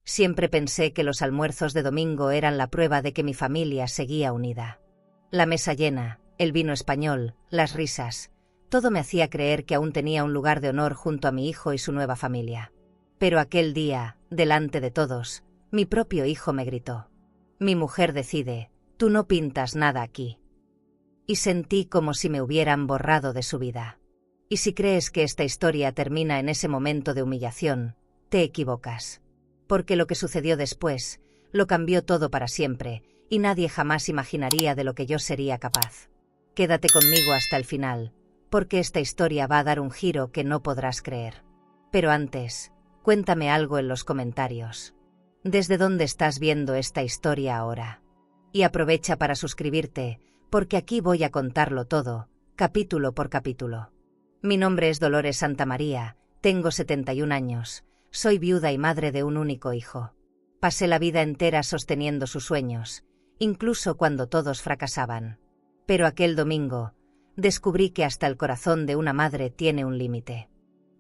Siempre pensé que los almuerzos de domingo eran la prueba de que mi familia seguía unida. La mesa llena, el vino español, las risas, todo me hacía creer que aún tenía un lugar de honor junto a mi hijo y su nueva familia. Pero aquel día, delante de todos, mi propio hijo me gritó: «Mi mujer decide, tú no pintas nada aquí». Y sentí como si me hubieran borrado de su vida. Y si crees que esta historia termina en ese momento de humillación, te equivocas. Porque lo que sucedió después, lo cambió todo para siempre, y nadie jamás imaginaría de lo que yo sería capaz. Quédate conmigo hasta el final, porque esta historia va a dar un giro que no podrás creer. Pero antes, cuéntame algo en los comentarios. ¿Desde dónde estás viendo esta historia ahora? Y aprovecha para suscribirte, porque aquí voy a contarlo todo, capítulo por capítulo. Mi nombre es Dolores Santamaría, tengo 71 años, soy viuda y madre de un único hijo. Pasé la vida entera sosteniendo sus sueños, incluso cuando todos fracasaban. Pero aquel domingo, descubrí que hasta el corazón de una madre tiene un límite.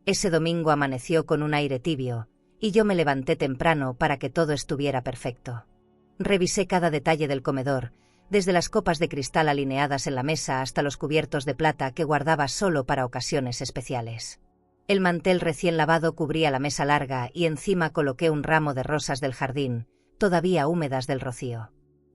Ese domingo amaneció con un aire tibio, y yo me levanté temprano para que todo estuviera perfecto. Revisé cada detalle del comedor, desde las copas de cristal alineadas en la mesa hasta los cubiertos de plata que guardaba solo para ocasiones especiales. El mantel recién lavado cubría la mesa larga y encima coloqué un ramo de rosas del jardín, todavía húmedas del rocío.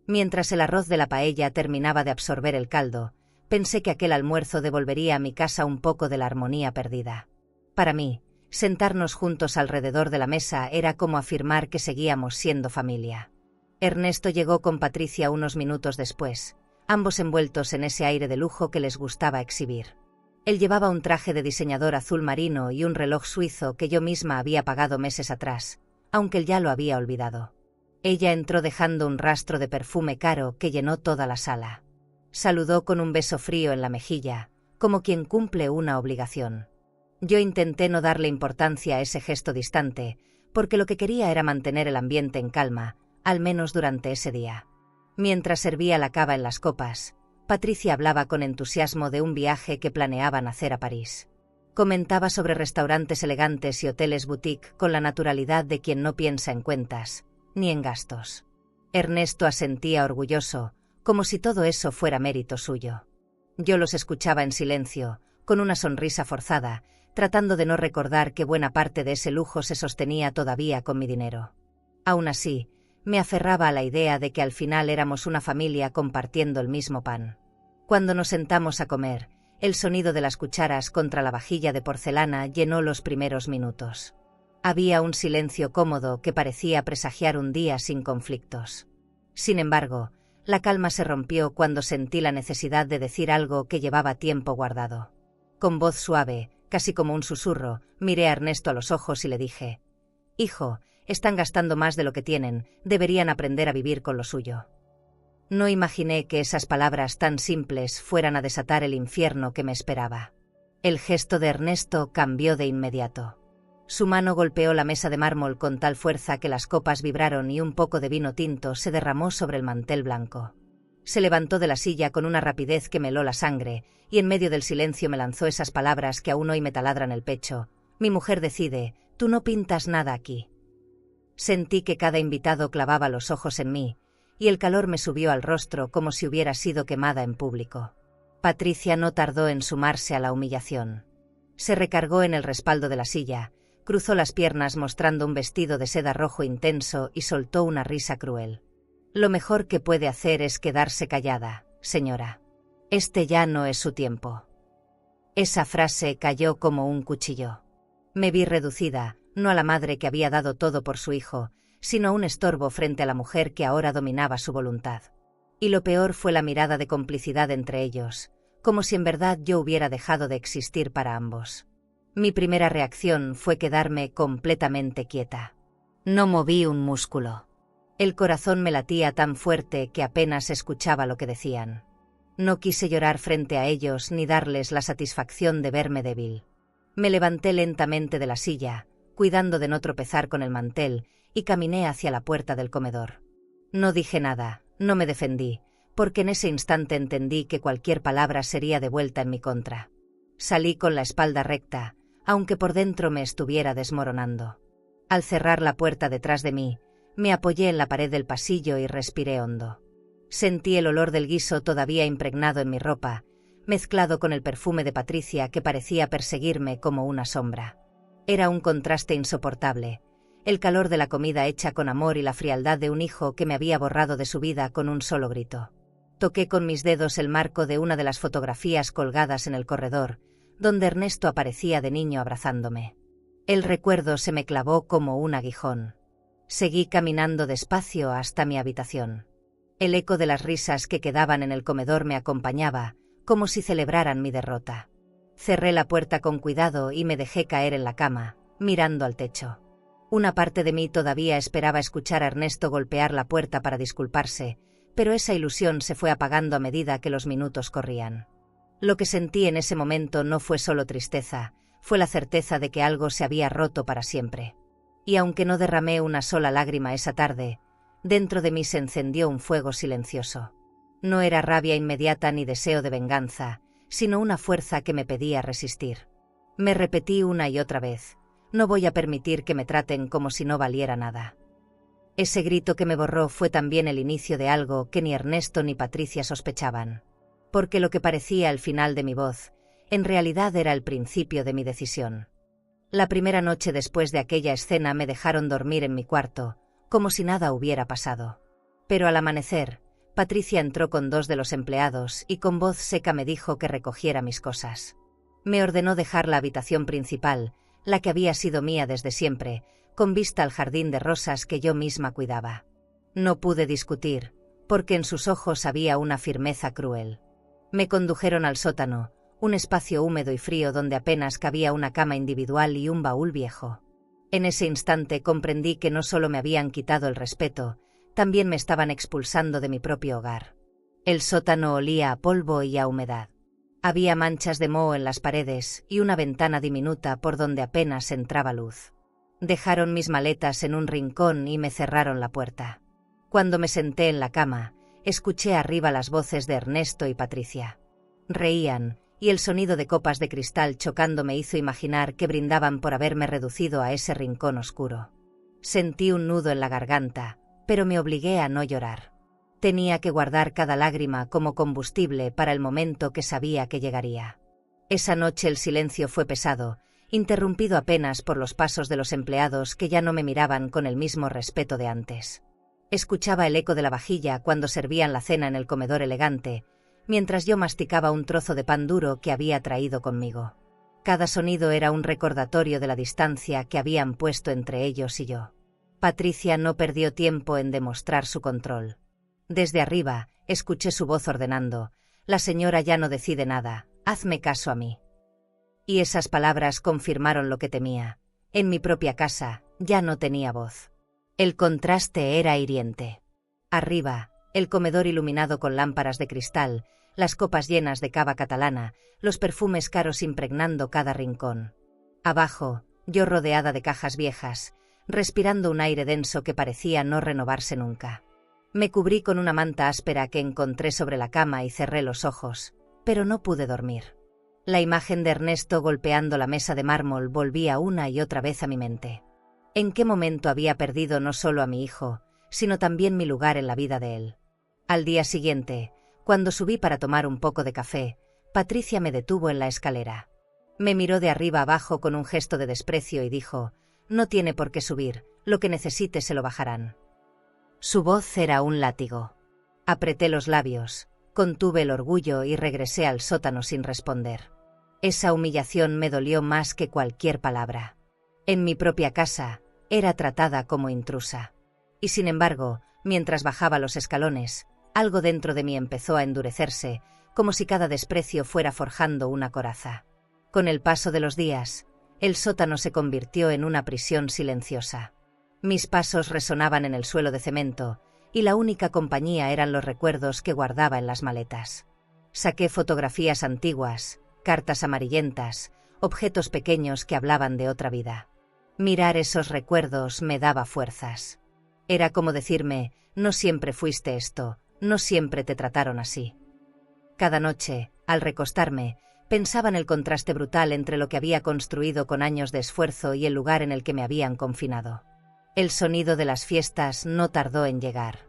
Mientras el arroz de la paella terminaba de absorber el caldo, pensé que aquel almuerzo devolvería a mi casa un poco de la armonía perdida. Para mí, sentarnos juntos alrededor de la mesa era como afirmar que seguíamos siendo familia. Ernesto llegó con Patricia unos minutos después, ambos envueltos en ese aire de lujo que les gustaba exhibir. Él llevaba un traje de diseñador azul marino y un reloj suizo que yo misma había pagado meses atrás, aunque él ya lo había olvidado. Ella entró dejando un rastro de perfume caro que llenó toda la sala. Saludó con un beso frío en la mejilla, como quien cumple una obligación. Yo intenté no darle importancia a ese gesto distante, porque lo que quería era mantener el ambiente en calma, al menos durante ese día. Mientras servía la cava en las copas, Patricia hablaba con entusiasmo de un viaje que planeaban hacer a París. Comentaba sobre restaurantes elegantes y hoteles boutique con la naturalidad de quien no piensa en cuentas, ni en gastos. Ernesto asentía orgulloso, como si todo eso fuera mérito suyo. Yo los escuchaba en silencio, con una sonrisa forzada, tratando de no recordar que buena parte de ese lujo se sostenía todavía con mi dinero. Aún así, me aferraba a la idea de que al final éramos una familia compartiendo el mismo pan. Cuando nos sentamos a comer, el sonido de las cucharas contra la vajilla de porcelana llenó los primeros minutos. Había un silencio cómodo que parecía presagiar un día sin conflictos. Sin embargo, la calma se rompió cuando sentí la necesidad de decir algo que llevaba tiempo guardado. Con voz suave, casi como un susurro, miré a Ernesto a los ojos y le dije: «Hijo, están gastando más de lo que tienen, deberían aprender a vivir con lo suyo». No imaginé que esas palabras tan simples fueran a desatar el infierno que me esperaba. El gesto de Ernesto cambió de inmediato. Su mano golpeó la mesa de mármol con tal fuerza que las copas vibraron y un poco de vino tinto se derramó sobre el mantel blanco. Se levantó de la silla con una rapidez que me heló la sangre, y en medio del silencio me lanzó esas palabras que aún hoy me taladran el pecho: «Mi mujer decide, tú no pintas nada aquí». Sentí que cada invitado clavaba los ojos en mí, y el calor me subió al rostro como si hubiera sido quemada en público. Patricia no tardó en sumarse a la humillación. Se recargó en el respaldo de la silla, cruzó las piernas mostrando un vestido de seda rojo intenso y soltó una risa cruel. «Lo mejor que puede hacer es quedarse callada, señora. Este ya no es su tiempo». Esa frase cayó como un cuchillo. Me vi reducida, no a la madre que había dado todo por su hijo, sino a un estorbo frente a la mujer que ahora dominaba su voluntad. Y lo peor fue la mirada de complicidad entre ellos, como si en verdad yo hubiera dejado de existir para ambos. Mi primera reacción fue quedarme completamente quieta. No moví un músculo. El corazón me latía tan fuerte que apenas escuchaba lo que decían. No quise llorar frente a ellos ni darles la satisfacción de verme débil. Me levanté lentamente de la silla, cuidando de no tropezar con el mantel, y caminé hacia la puerta del comedor. No dije nada, no me defendí, porque en ese instante entendí que cualquier palabra sería devuelta en mi contra. Salí con la espalda recta, aunque por dentro me estuviera desmoronando. Al cerrar la puerta detrás de mí, me apoyé en la pared del pasillo y respiré hondo. Sentí el olor del guiso todavía impregnado en mi ropa, mezclado con el perfume de Patricia que parecía perseguirme como una sombra. Era un contraste insoportable, el calor de la comida hecha con amor y la frialdad de un hijo que me había borrado de su vida con un solo grito. Toqué con mis dedos el marco de una de las fotografías colgadas en el corredor, donde Ernesto aparecía de niño abrazándome. El recuerdo se me clavó como un aguijón. Seguí caminando despacio hasta mi habitación. El eco de las risas que quedaban en el comedor me acompañaba, como si celebraran mi derrota. Cerré la puerta con cuidado y me dejé caer en la cama, mirando al techo. Una parte de mí todavía esperaba escuchar a Ernesto golpear la puerta para disculparse, pero esa ilusión se fue apagando a medida que los minutos corrían. Lo que sentí en ese momento no fue solo tristeza, fue la certeza de que algo se había roto para siempre. Y aunque no derramé una sola lágrima esa tarde, dentro de mí se encendió un fuego silencioso. No era rabia inmediata ni deseo de venganza, sino una fuerza que me pedía resistir. Me repetí una y otra vez: no voy a permitir que me traten como si no valiera nada. Ese grito que me borró fue también el inicio de algo que ni Ernesto ni Patricia sospechaban. Porque lo que parecía el final de mi voz, en realidad era el principio de mi decisión. La primera noche después de aquella escena me dejaron dormir en mi cuarto, como si nada hubiera pasado. Pero al amanecer, Patricia entró con 2 de los empleados y con voz seca me dijo que recogiera mis cosas. Me ordenó dejar la habitación principal, la que había sido mía desde siempre, con vista al jardín de rosas que yo misma cuidaba. No pude discutir, porque en sus ojos había una firmeza cruel. Me condujeron al sótano, un espacio húmedo y frío donde apenas cabía una cama individual y un baúl viejo. En ese instante comprendí que no solo me habían quitado el respeto, también me estaban expulsando de mi propio hogar. El sótano olía a polvo y a humedad. Había manchas de moho en las paredes y una ventana diminuta por donde apenas entraba luz. Dejaron mis maletas en un rincón y me cerraron la puerta. Cuando me senté en la cama, escuché arriba las voces de Ernesto y Patricia. Reían, y el sonido de copas de cristal chocando me hizo imaginar que brindaban por haberme reducido a ese rincón oscuro. Sentí un nudo en la garganta, pero me obligué a no llorar. Tenía que guardar cada lágrima como combustible para el momento que sabía que llegaría. Esa noche el silencio fue pesado, interrumpido apenas por los pasos de los empleados que ya no me miraban con el mismo respeto de antes. Escuchaba el eco de la vajilla cuando servían la cena en el comedor elegante, mientras yo masticaba un trozo de pan duro que había traído conmigo. Cada sonido era un recordatorio de la distancia que habían puesto entre ellos y yo. Patricia no perdió tiempo en demostrar su control. Desde arriba, escuché su voz ordenando: «La señora ya no decide nada, hazme caso a mí». Y esas palabras confirmaron lo que temía. En mi propia casa, ya no tenía voz. El contraste era hiriente. Arriba, el comedor iluminado con lámparas de cristal, las copas llenas de cava catalana, los perfumes caros impregnando cada rincón. Abajo, yo rodeada de cajas viejas, respirando un aire denso que parecía no renovarse nunca. Me cubrí con una manta áspera que encontré sobre la cama y cerré los ojos, pero no pude dormir. La imagen de Ernesto golpeando la mesa de mármol volvía una y otra vez a mi mente. ¿En qué momento había perdido no solo a mi hijo, sino también mi lugar en la vida de él? Al día siguiente, cuando subí para tomar un poco de café, Patricia me detuvo en la escalera. Me miró de arriba abajo con un gesto de desprecio y dijo: «No tiene por qué subir, lo que necesite se lo bajarán». Su voz era un látigo. Apreté los labios, contuve el orgullo y regresé al sótano sin responder. Esa humillación me dolió más que cualquier palabra. En mi propia casa, era tratada como intrusa. Y sin embargo, mientras bajaba los escalones, algo dentro de mí empezó a endurecerse, como si cada desprecio fuera forjando una coraza. Con el paso de los días, el sótano se convirtió en una prisión silenciosa. Mis pasos resonaban en el suelo de cemento, y la única compañía eran los recuerdos que guardaba en las maletas. Saqué fotografías antiguas, cartas amarillentas, objetos pequeños que hablaban de otra vida. Mirar esos recuerdos me daba fuerzas. Era como decirme: no siempre fuiste esto, no siempre te trataron así. Cada noche, al recostarme, Pensaba en el contraste brutal entre lo que había construido con años de esfuerzo y el lugar en el que me habían confinado. El sonido de las fiestas no tardó en llegar.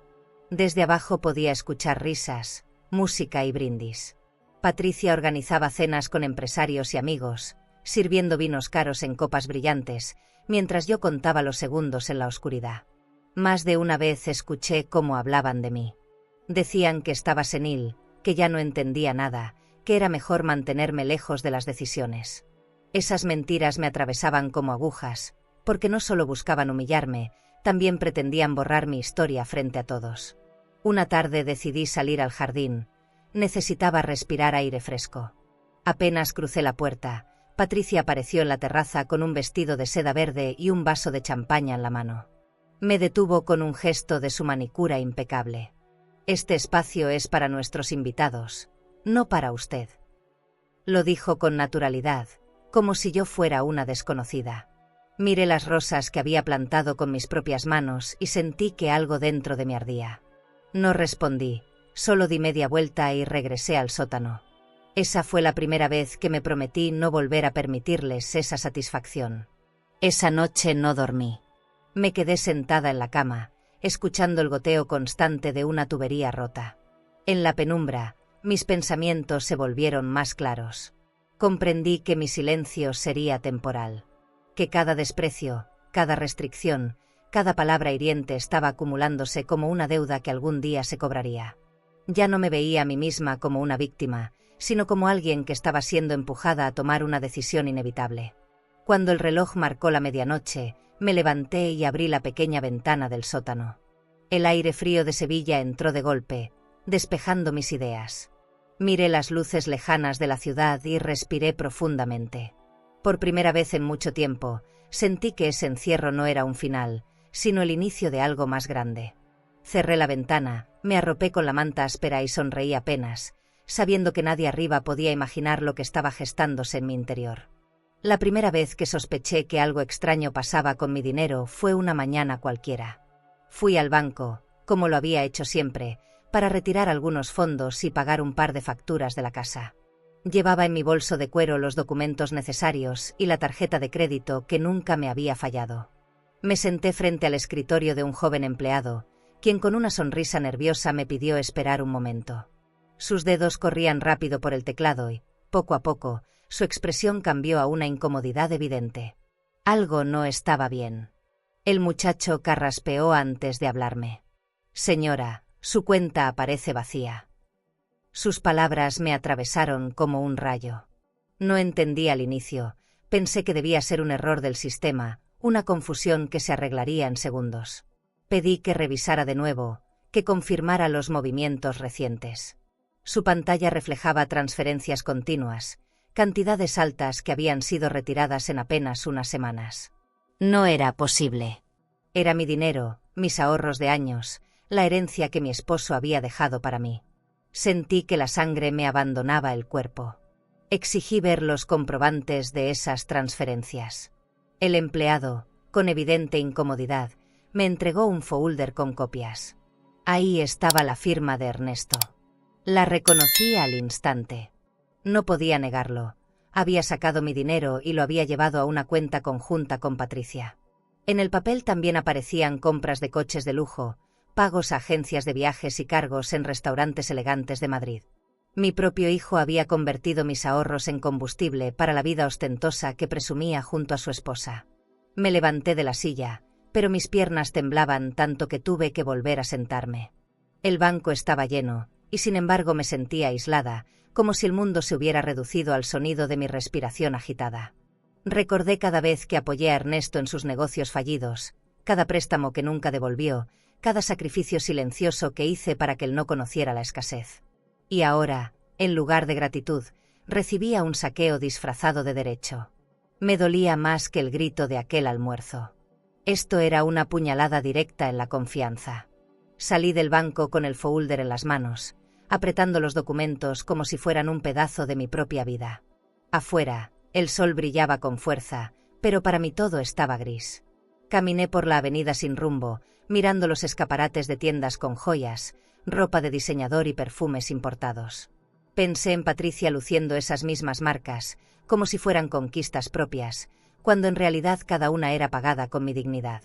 Desde abajo podía escuchar risas, música y brindis. Patricia organizaba cenas con empresarios y amigos, sirviendo vinos caros en copas brillantes, mientras yo contaba los segundos en la oscuridad. Más de una vez escuché cómo hablaban de mí. Decían que estaba senil, que ya no entendía nada, que era mejor mantenerme lejos de las decisiones. Esas mentiras me atravesaban como agujas, porque no solo buscaban humillarme, también pretendían borrar mi historia frente a todos. Una tarde decidí salir al jardín. Necesitaba respirar aire fresco. Apenas crucé la puerta, Patricia apareció en la terraza con un vestido de seda verde y un vaso de champaña en la mano. Me detuvo con un gesto de su manicura impecable. «Este espacio es para nuestros invitados, no para usted». Lo dijo con naturalidad, como si yo fuera una desconocida. Miré las rosas que había plantado con mis propias manos y sentí que algo dentro de mí ardía. No respondí, solo di media vuelta y regresé al sótano. Esa fue la primera vez que me prometí no volver a permitirles esa satisfacción. Esa noche no dormí. Me quedé sentada en la cama, escuchando el goteo constante de una tubería rota. En la penumbra, mis pensamientos se volvieron más claros. Comprendí que mi silencio sería temporal, que cada desprecio, cada restricción, cada palabra hiriente estaba acumulándose como una deuda que algún día se cobraría. Ya no me veía a mí misma como una víctima, sino como alguien que estaba siendo empujada a tomar una decisión inevitable. Cuando el reloj marcó la medianoche, me levanté y abrí la pequeña ventana del sótano. El aire frío de Sevilla entró de golpe, despejando mis ideas. Miré las luces lejanas de la ciudad y respiré profundamente. Por primera vez en mucho tiempo, sentí que ese encierro no era un final, sino el inicio de algo más grande. Cerré la ventana, me arropé con la manta áspera y sonreí apenas, sabiendo que nadie arriba podía imaginar lo que estaba gestándose en mi interior. La primera vez que sospeché que algo extraño pasaba con mi dinero fue una mañana cualquiera. Fui al banco, como lo había hecho siempre, para retirar algunos fondos y pagar un par de facturas de la casa. Llevaba en mi bolso de cuero los documentos necesarios y la tarjeta de crédito que nunca me había fallado. Me senté frente al escritorio de un joven empleado, quien con una sonrisa nerviosa me pidió esperar un momento. Sus dedos corrían rápido por el teclado y, poco a poco, su expresión cambió a una incomodidad evidente. Algo no estaba bien. El muchacho carraspeó antes de hablarme. «Señora, su cuenta aparece vacía». Sus palabras me atravesaron como un rayo. No entendí al inicio, pensé que debía ser un error del sistema, una confusión que se arreglaría en segundos. Pedí que revisara de nuevo, que confirmara los movimientos recientes. Su pantalla reflejaba transferencias continuas, cantidades altas que habían sido retiradas en apenas unas semanas. No era posible. Era mi dinero, mis ahorros de años, la herencia que mi esposo había dejado para mí. Sentí que la sangre me abandonaba el cuerpo. Exigí ver los comprobantes de esas transferencias. El empleado, con evidente incomodidad, me entregó un folder con copias. Ahí estaba la firma de Ernesto. La reconocí al instante. No podía negarlo. Había sacado mi dinero y lo había llevado a una cuenta conjunta con Patricia. En el papel también aparecían compras de coches de lujo, pagos a agencias de viajes y cargos en restaurantes elegantes de Madrid. Mi propio hijo había convertido mis ahorros en combustible para la vida ostentosa que presumía junto a su esposa. Me levanté de la silla, pero mis piernas temblaban tanto que tuve que volver a sentarme. El banco estaba lleno, y sin embargo me sentía aislada, como si el mundo se hubiera reducido al sonido de mi respiración agitada. Recordé cada vez que apoyé a Ernesto en sus negocios fallidos, cada préstamo que nunca devolvió, cada sacrificio silencioso que hice para que él no conociera la escasez. Y ahora, en lugar de gratitud, recibía un saqueo disfrazado de derecho. Me dolía más que el grito de aquel almuerzo. Esto era una puñalada directa en la confianza. Salí del banco con el folder en las manos, apretando los documentos como si fueran un pedazo de mi propia vida. Afuera, el sol brillaba con fuerza, pero para mí todo estaba gris. Caminé por la avenida sin rumbo, mirando los escaparates de tiendas con joyas, ropa de diseñador y perfumes importados. Pensé en Patricia luciendo esas mismas marcas, como si fueran conquistas propias, cuando en realidad cada una era pagada con mi dignidad.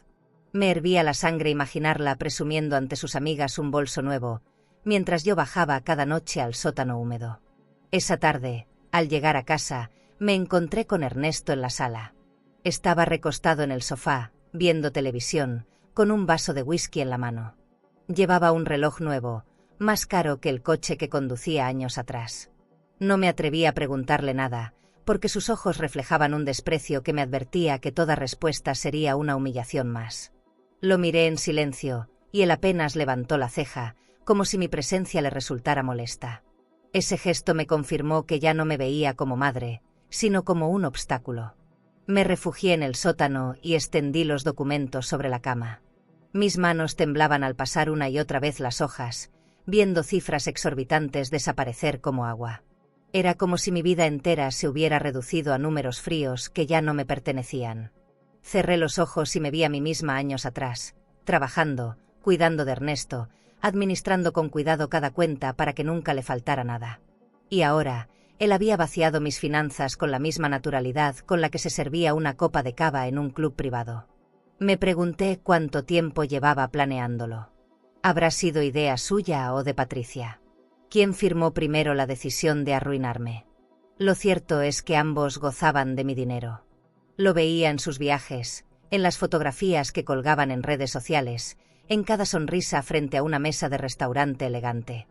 Me hervía la sangre imaginarla presumiendo ante sus amigas un bolso nuevo, mientras yo bajaba cada noche al sótano húmedo. Esa tarde, al llegar a casa, me encontré con Ernesto en la sala. Estaba recostado en el sofá, viendo televisión, con un vaso de whisky en la mano. Llevaba un reloj nuevo, más caro que el coche que conducía años atrás. No me atreví a preguntarle nada, porque sus ojos reflejaban un desprecio que me advertía que toda respuesta sería una humillación más. Lo miré en silencio, y él apenas levantó la ceja, como si mi presencia le resultara molesta. Ese gesto me confirmó que ya no me veía como madre, sino como un obstáculo. Me refugié en el sótano y extendí los documentos sobre la cama. Mis manos temblaban al pasar una y otra vez las hojas, viendo cifras exorbitantes desaparecer como agua. Era como si mi vida entera se hubiera reducido a números fríos que ya no me pertenecían. Cerré los ojos y me vi a mí misma años atrás, trabajando, cuidando de Ernesto, administrando con cuidado cada cuenta para que nunca le faltara nada. Y ahora, él había vaciado mis finanzas con la misma naturalidad con la que se servía una copa de cava en un club privado. Me pregunté cuánto tiempo llevaba planeándolo. ¿Habrá sido idea suya o de Patricia? ¿Quién firmó primero la decisión de arruinarme? Lo cierto es que ambos gozaban de mi dinero. Lo veía en sus viajes, en las fotografías que colgaban en redes sociales, en cada sonrisa frente a una mesa de restaurante elegante.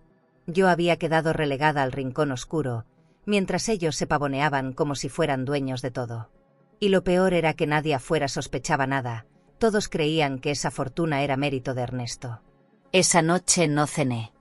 Yo había quedado relegada al rincón oscuro, mientras ellos se pavoneaban como si fueran dueños de todo. Y lo peor era que nadie afuera sospechaba nada, todos creían que esa fortuna era mérito de Ernesto. Esa noche no cené.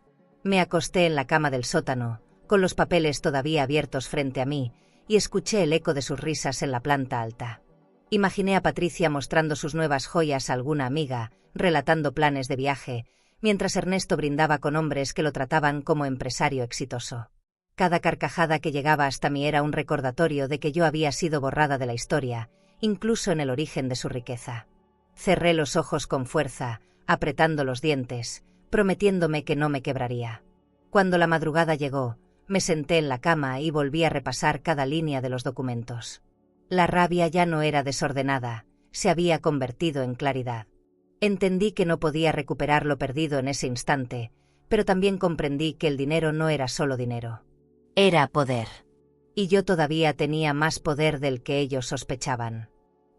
Me acosté en la cama del sótano, con los papeles todavía abiertos frente a mí, y escuché el eco de sus risas en la planta alta. Imaginé a Patricia mostrando sus nuevas joyas a alguna amiga, relatando planes de viaje, mientras Ernesto brindaba con hombres que lo trataban como empresario exitoso. Cada carcajada que llegaba hasta mí era un recordatorio de que yo había sido borrada de la historia, incluso en el origen de su riqueza. Cerré los ojos con fuerza, apretando los dientes, prometiéndome que no me quebraría. Cuando la madrugada llegó, me senté en la cama y volví a repasar cada línea de los documentos. La rabia ya no era desordenada, se había convertido en claridad. Entendí que no podía recuperar lo perdido en ese instante, pero también comprendí que el dinero no era solo dinero. Era poder. Y yo todavía tenía más poder del que ellos sospechaban.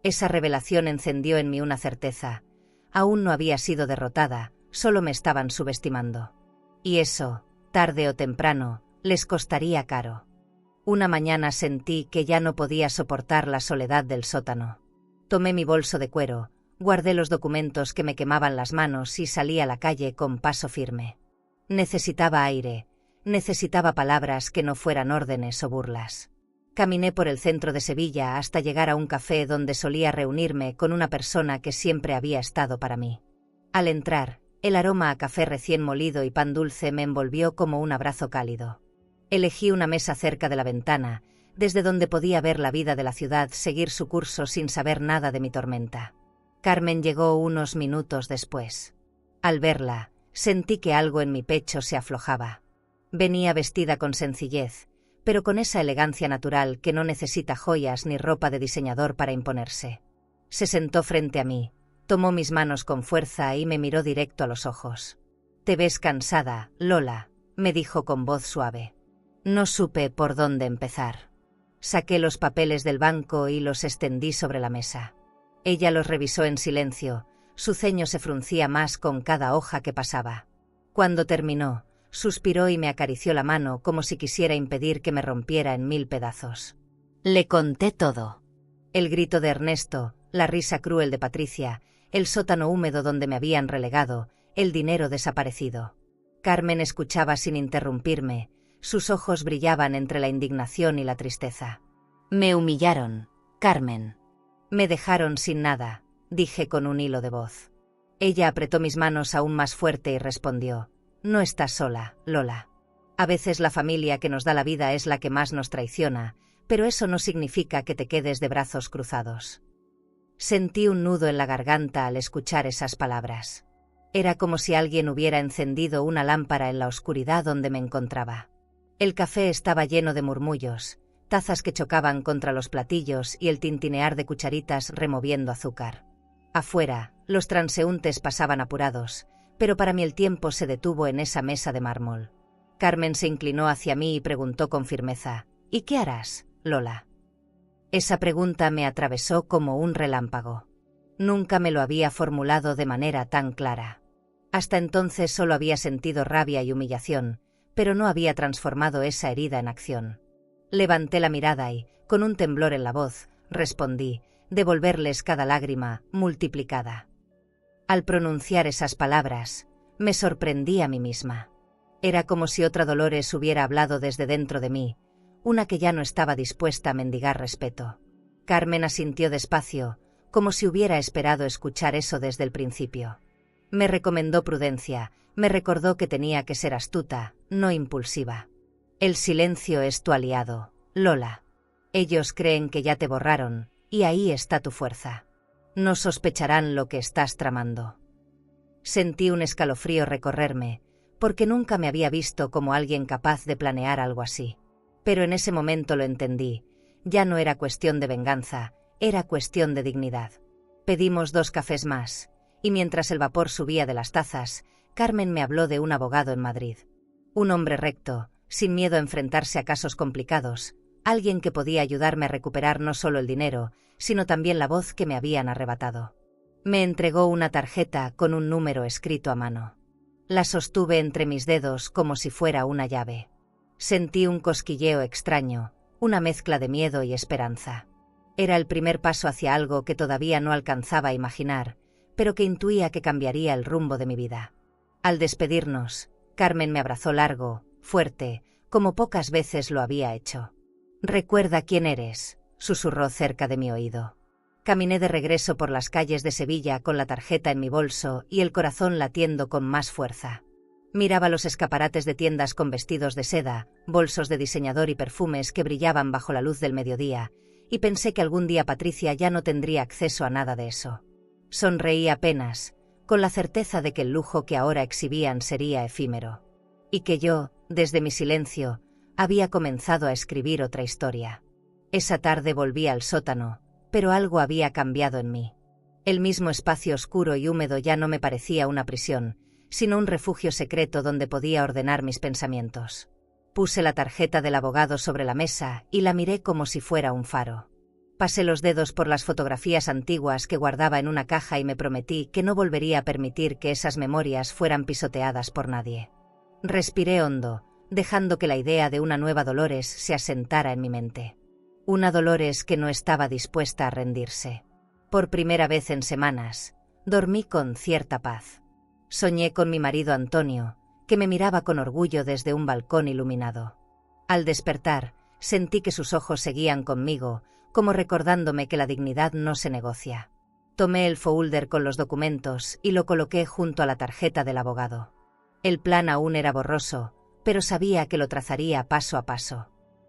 Esa revelación encendió en mí una certeza. Aún no había sido derrotada, solo me estaban subestimando. Y eso, tarde o temprano, les costaría caro. Una mañana sentí que ya no podía soportar la soledad del sótano. Tomé mi bolso de cuero, guardé los documentos que me quemaban las manos y salí a la calle con paso firme. Necesitaba aire, necesitaba palabras que no fueran órdenes o burlas. Caminé por el centro de Sevilla hasta llegar a un café donde solía reunirme con una persona que siempre había estado para mí. Al entrar, el aroma a café recién molido y pan dulce me envolvió como un abrazo cálido. Elegí una mesa cerca de la ventana, desde donde podía ver la vida de la ciudad seguir su curso sin saber nada de mi tormenta. Carmen llegó unos minutos después. Al verla, sentí que algo en mi pecho se aflojaba. Venía vestida con sencillez, pero con esa elegancia natural que no necesita joyas ni ropa de diseñador para imponerse. Se sentó frente a mí, tomó mis manos con fuerza y me miró directo a los ojos. «Te ves cansada, Lola», me dijo con voz suave. No supe por dónde empezar. Saqué los papeles del banco y los extendí sobre la mesa. Ella los revisó en silencio, su ceño se fruncía más con cada hoja que pasaba. Cuando terminó, suspiró y me acarició la mano como si quisiera impedir que me rompiera en 1000 pedazos. Le conté todo. El grito de Ernesto, la risa cruel de Patricia, el sótano húmedo donde me habían relegado, el dinero desaparecido. Carmen escuchaba sin interrumpirme, sus ojos brillaban entre la indignación y la tristeza. Me humillaron, Carmen. Me dejaron sin nada, dije con un hilo de voz. Ella apretó mis manos aún más fuerte y respondió: no estás sola, Lola. A veces la familia que nos da la vida es la que más nos traiciona, pero eso no significa que te quedes de brazos cruzados. Sentí un nudo en la garganta al escuchar esas palabras. Era como si alguien hubiera encendido una lámpara en la oscuridad donde me encontraba. El café estaba lleno de murmullos, tazas que chocaban contra los platillos y el tintinear de cucharitas removiendo azúcar. Afuera, los transeúntes pasaban apurados, pero para mí el tiempo se detuvo en esa mesa de mármol. Carmen se inclinó hacia mí y preguntó con firmeza: ¿Y qué harás, Lola? Esa pregunta me atravesó como un relámpago. Nunca me lo había formulado de manera tan clara. Hasta entonces solo había sentido rabia y humillación, pero no había transformado esa herida en acción. Levanté la mirada y, con un temblor en la voz, respondí: devolverles cada lágrima, multiplicada. Al pronunciar esas palabras, me sorprendí a mí misma. Era como si otra Dolores hubiera hablado desde dentro de mí, una que ya no estaba dispuesta a mendigar respeto. Carmen asintió despacio, como si hubiera esperado escuchar eso desde el principio. Me recomendó prudencia, me recordó que tenía que ser astuta, no impulsiva. El silencio es tu aliado, Lola. Ellos creen que ya te borraron, y ahí está tu fuerza. No sospecharán lo que estás tramando. Sentí un escalofrío recorrerme, porque nunca me había visto como alguien capaz de planear algo así. Pero en ese momento lo entendí. Ya no era cuestión de venganza, era cuestión de dignidad. Pedimos 2 cafés más, y mientras el vapor subía de las tazas, Carmen me habló de un abogado en Madrid. Un hombre recto, sin miedo a enfrentarse a casos complicados, alguien que podía ayudarme a recuperar no solo el dinero, sino también la voz que me habían arrebatado. Me entregó una tarjeta con un número escrito a mano. La sostuve entre mis dedos como si fuera una llave. Sentí un cosquilleo extraño, una mezcla de miedo y esperanza. Era el primer paso hacia algo que todavía no alcanzaba a imaginar, pero que intuía que cambiaría el rumbo de mi vida. Al despedirnos, Carmen me abrazó largo, fuerte, como pocas veces lo había hecho. «Recuerda quién eres», susurró cerca de mi oído. Caminé de regreso por las calles de Sevilla con la tarjeta en mi bolso y el corazón latiendo con más fuerza. Miraba los escaparates de tiendas con vestidos de seda, bolsos de diseñador y perfumes que brillaban bajo la luz del mediodía, y pensé que algún día Patricia ya no tendría acceso a nada de eso. Sonreí apenas, con la certeza de que el lujo que ahora exhibían sería efímero. Y que yo, desde mi silencio, había comenzado a escribir otra historia. Esa tarde volví al sótano, pero algo había cambiado en mí. El mismo espacio oscuro y húmedo ya no me parecía una prisión, sino un refugio secreto donde podía ordenar mis pensamientos. Puse la tarjeta del abogado sobre la mesa y la miré como si fuera un faro. Pasé los dedos por las fotografías antiguas que guardaba en una caja y me prometí que no volvería a permitir que esas memorias fueran pisoteadas por nadie. Respiré hondo, dejando que la idea de una nueva Dolores se asentara en mi mente. Una Dolores que no estaba dispuesta a rendirse. Por primera vez en semanas, dormí con cierta paz. Soñé con mi marido Antonio, que me miraba con orgullo desde un balcón iluminado. Al despertar, sentí que sus ojos seguían conmigo, como recordándome que la dignidad no se negocia. Tomé el folder con los documentos y lo coloqué junto a la tarjeta del abogado. El plan aún era borroso, pero sabía que lo trazaría paso a paso.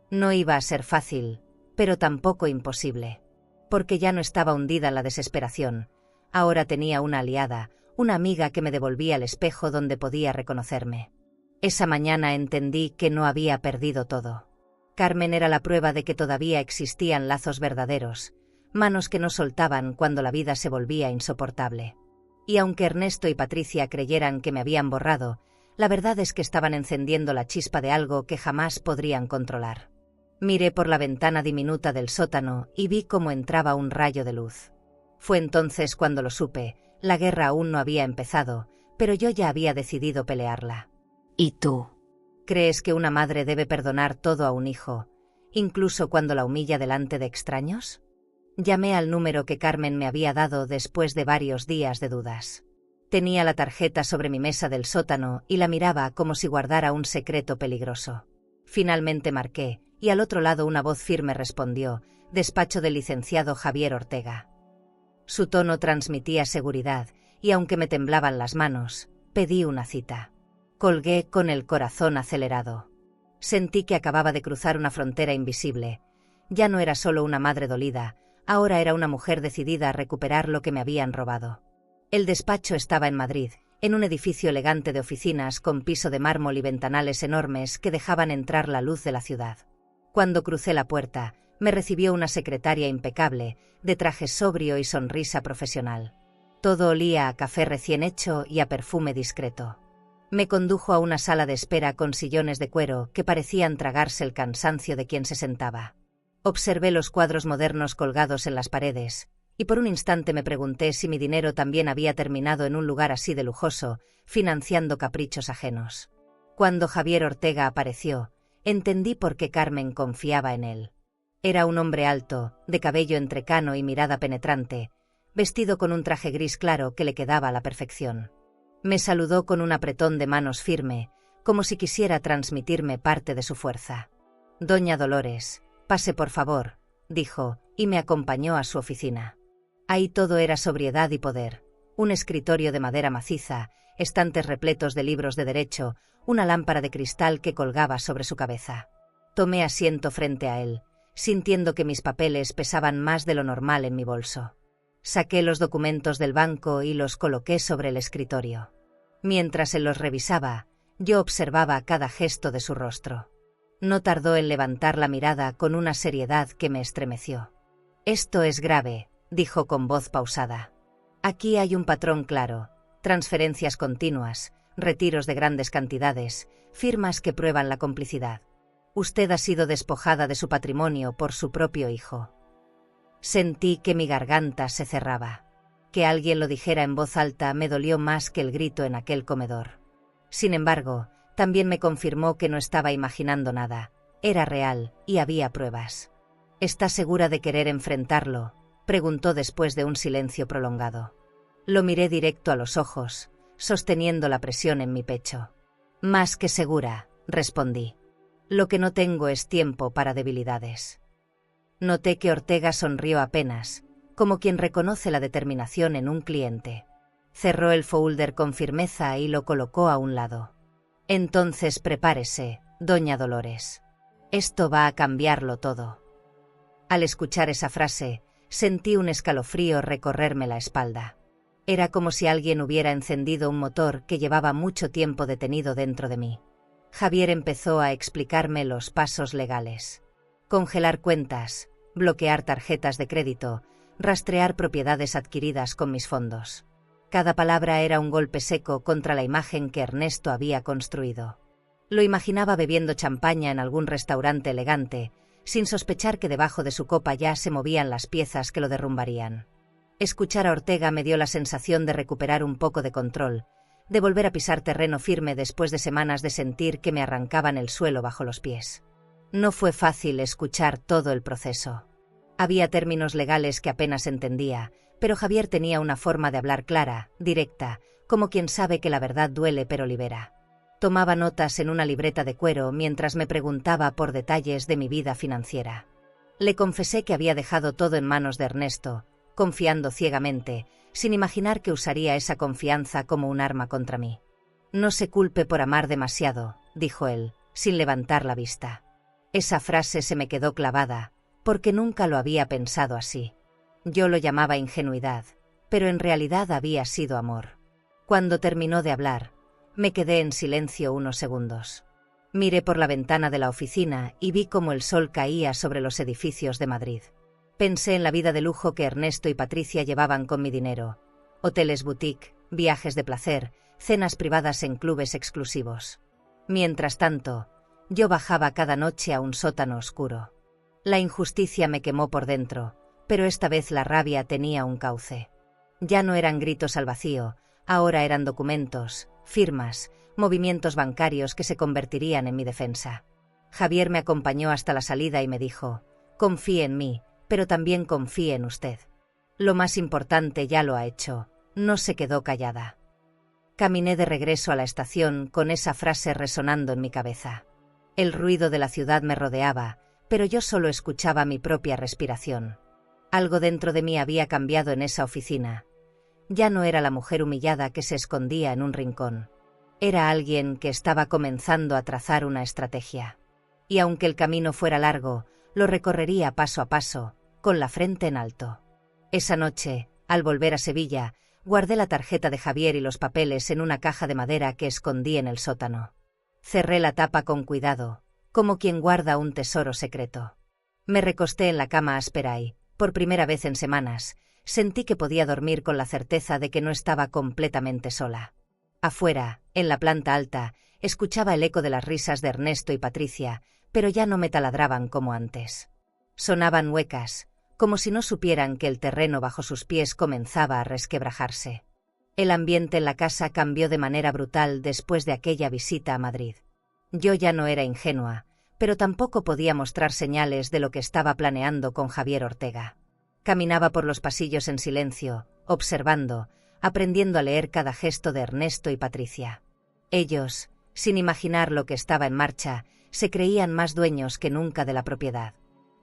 No iba a ser fácil, pero tampoco imposible. Porque ya no estaba hundida en la desesperación. Ahora tenía una aliada, una amiga que me devolvía el espejo donde podía reconocerme. Esa mañana entendí que no había perdido todo. Carmen era la prueba de que todavía existían lazos verdaderos, manos que no soltaban cuando la vida se volvía insoportable. Y aunque Ernesto y Patricia creyeran que me habían borrado, la verdad es que estaban encendiendo la chispa de algo que jamás podrían controlar. Miré por la ventana diminuta del sótano y vi cómo entraba un rayo de luz. Fue entonces cuando lo supe. La guerra aún no había empezado, pero yo ya había decidido pelearla. ¿Y tú? ¿Crees que una madre debe perdonar todo a un hijo, incluso cuando la humilla delante de extraños? Llamé al número que Carmen me había dado después de varios días de dudas. Tenía la tarjeta sobre mi mesa del sótano y la miraba como si guardara un secreto peligroso. Finalmente marqué, y al otro lado una voz firme respondió: despacho del licenciado Javier Ortega. Su tono transmitía seguridad, y aunque me temblaban las manos, pedí una cita. Colgué con el corazón acelerado. Sentí que acababa de cruzar una frontera invisible. Ya no era solo una madre dolida, ahora era una mujer decidida a recuperar lo que me habían robado. El despacho estaba en Madrid, en un edificio elegante de oficinas con piso de mármol y ventanales enormes que dejaban entrar la luz de la ciudad. Cuando crucé la puerta, me recibió una secretaria impecable, de traje sobrio y sonrisa profesional. Todo olía a café recién hecho y a perfume discreto. Me condujo a una sala de espera con sillones de cuero que parecían tragarse el cansancio de quien se sentaba. Observé los cuadros modernos colgados en las paredes, y por un instante me pregunté si mi dinero también había terminado en un lugar así de lujoso, financiando caprichos ajenos. Cuando Javier Ortega apareció, entendí por qué Carmen confiaba en él. Era un hombre alto, de cabello entrecano y mirada penetrante, vestido con un traje gris claro que le quedaba a la perfección. Me saludó con un apretón de manos firme, como si quisiera transmitirme parte de su fuerza. «Doña Dolores, pase por favor», dijo, y me acompañó a su oficina. Ahí todo era sobriedad y poder: un escritorio de madera maciza, estantes repletos de libros de derecho, una lámpara de cristal que colgaba sobre su cabeza. Tomé asiento frente a él, sintiendo que mis papeles pesaban más de lo normal en mi bolso. Saqué los documentos del banco y los coloqué sobre el escritorio. Mientras él los revisaba, yo observaba cada gesto de su rostro. No tardó en levantar la mirada con una seriedad que me estremeció. «Esto es grave», dijo con voz pausada. «Aquí hay un patrón claro: transferencias continuas, retiros de grandes cantidades, firmas que prueban la complicidad. Usted ha sido despojada de su patrimonio por su propio hijo». Sentí que mi garganta se cerraba. Que alguien lo dijera en voz alta me dolió más que el grito en aquel comedor. Sin embargo, también me confirmó que no estaba imaginando nada. Era real, y había pruebas. «¿Está segura de querer enfrentarlo?», preguntó después de un silencio prolongado. Lo miré directo a los ojos, sosteniendo la presión en mi pecho. «Más que segura», respondí. «Lo que no tengo es tiempo para debilidades». Noté que Ortega sonrió apenas, como quien reconoce la determinación en un cliente. Cerró el folder con firmeza y lo colocó a un lado. «Entonces prepárese, doña Dolores. Esto va a cambiarlo todo». Al escuchar esa frase, sentí un escalofrío recorrerme la espalda. Era como si alguien hubiera encendido un motor que llevaba mucho tiempo detenido dentro de mí. Javier empezó a explicarme los pasos legales. Congelar cuentas, bloquear tarjetas de crédito, rastrear propiedades adquiridas con mis fondos. Cada palabra era un golpe seco contra la imagen que Ernesto había construido. Lo imaginaba bebiendo champaña en algún restaurante elegante, sin sospechar que debajo de su copa ya se movían las piezas que lo derrumbarían. Escuchar a Ortega me dio la sensación de recuperar un poco de control, de volver a pisar terreno firme después de semanas de sentir que me arrancaban el suelo bajo los pies. No fue fácil escuchar todo el proceso. Había términos legales que apenas entendía, pero Javier tenía una forma de hablar clara, directa, como quien sabe que la verdad duele pero libera. Tomaba notas en una libreta de cuero mientras me preguntaba por detalles de mi vida financiera. Le confesé que había dejado todo en manos de Ernesto, confiando ciegamente, sin imaginar que usaría esa confianza como un arma contra mí. «No se culpe por amar demasiado», dijo él, sin levantar la vista. Esa frase se me quedó clavada, porque nunca lo había pensado así. Yo lo llamaba ingenuidad, pero en realidad había sido amor. Cuando terminó de hablar, me quedé en silencio unos segundos. Miré por la ventana de la oficina y vi cómo el sol caía sobre los edificios de Madrid. Pensé en la vida de lujo que Ernesto y Patricia llevaban con mi dinero: hoteles boutique, viajes de placer, cenas privadas en clubes exclusivos. Mientras tanto, yo bajaba cada noche a un sótano oscuro. La injusticia me quemó por dentro, pero esta vez la rabia tenía un cauce. Ya no eran gritos al vacío, ahora eran documentos, firmas, movimientos bancarios que se convertirían en mi defensa. Javier me acompañó hasta la salida y me dijo: «Confíe en mí, pero también confíe en usted. Lo más importante ya lo ha hecho». No se quedó callada. Caminé de regreso a la estación con esa frase resonando en mi cabeza. El ruido de la ciudad me rodeaba, pero yo solo escuchaba mi propia respiración. Algo dentro de mí había cambiado en esa oficina. Ya no era la mujer humillada que se escondía en un rincón. Era alguien que estaba comenzando a trazar una estrategia. Y aunque el camino fuera largo, lo recorrería paso a paso, con la frente en alto. Esa noche, al volver a Sevilla, Guardé la tarjeta de Javier y los papeles en una caja de madera que escondí en el sótano. Cerré la tapa con cuidado, como quien guarda un tesoro secreto. Me recosté en la cama áspera y, por primera vez en semanas, sentí que podía dormir con la certeza de que no estaba completamente sola. Afuera, en la planta alta, escuchaba el eco de las risas de Ernesto y Patricia, pero ya no me taladraban como antes. Sonaban huecas, como si no supieran que el terreno bajo sus pies comenzaba a resquebrajarse. El ambiente en la casa cambió de manera brutal después de aquella visita a Madrid. Yo ya no era ingenua, pero tampoco podía mostrar señales de lo que estaba planeando con Javier Ortega. Caminaba por los pasillos en silencio, observando, aprendiendo a leer cada gesto de Ernesto y Patricia. Ellos, sin imaginar lo que estaba en marcha, se creían más dueños que nunca de la propiedad.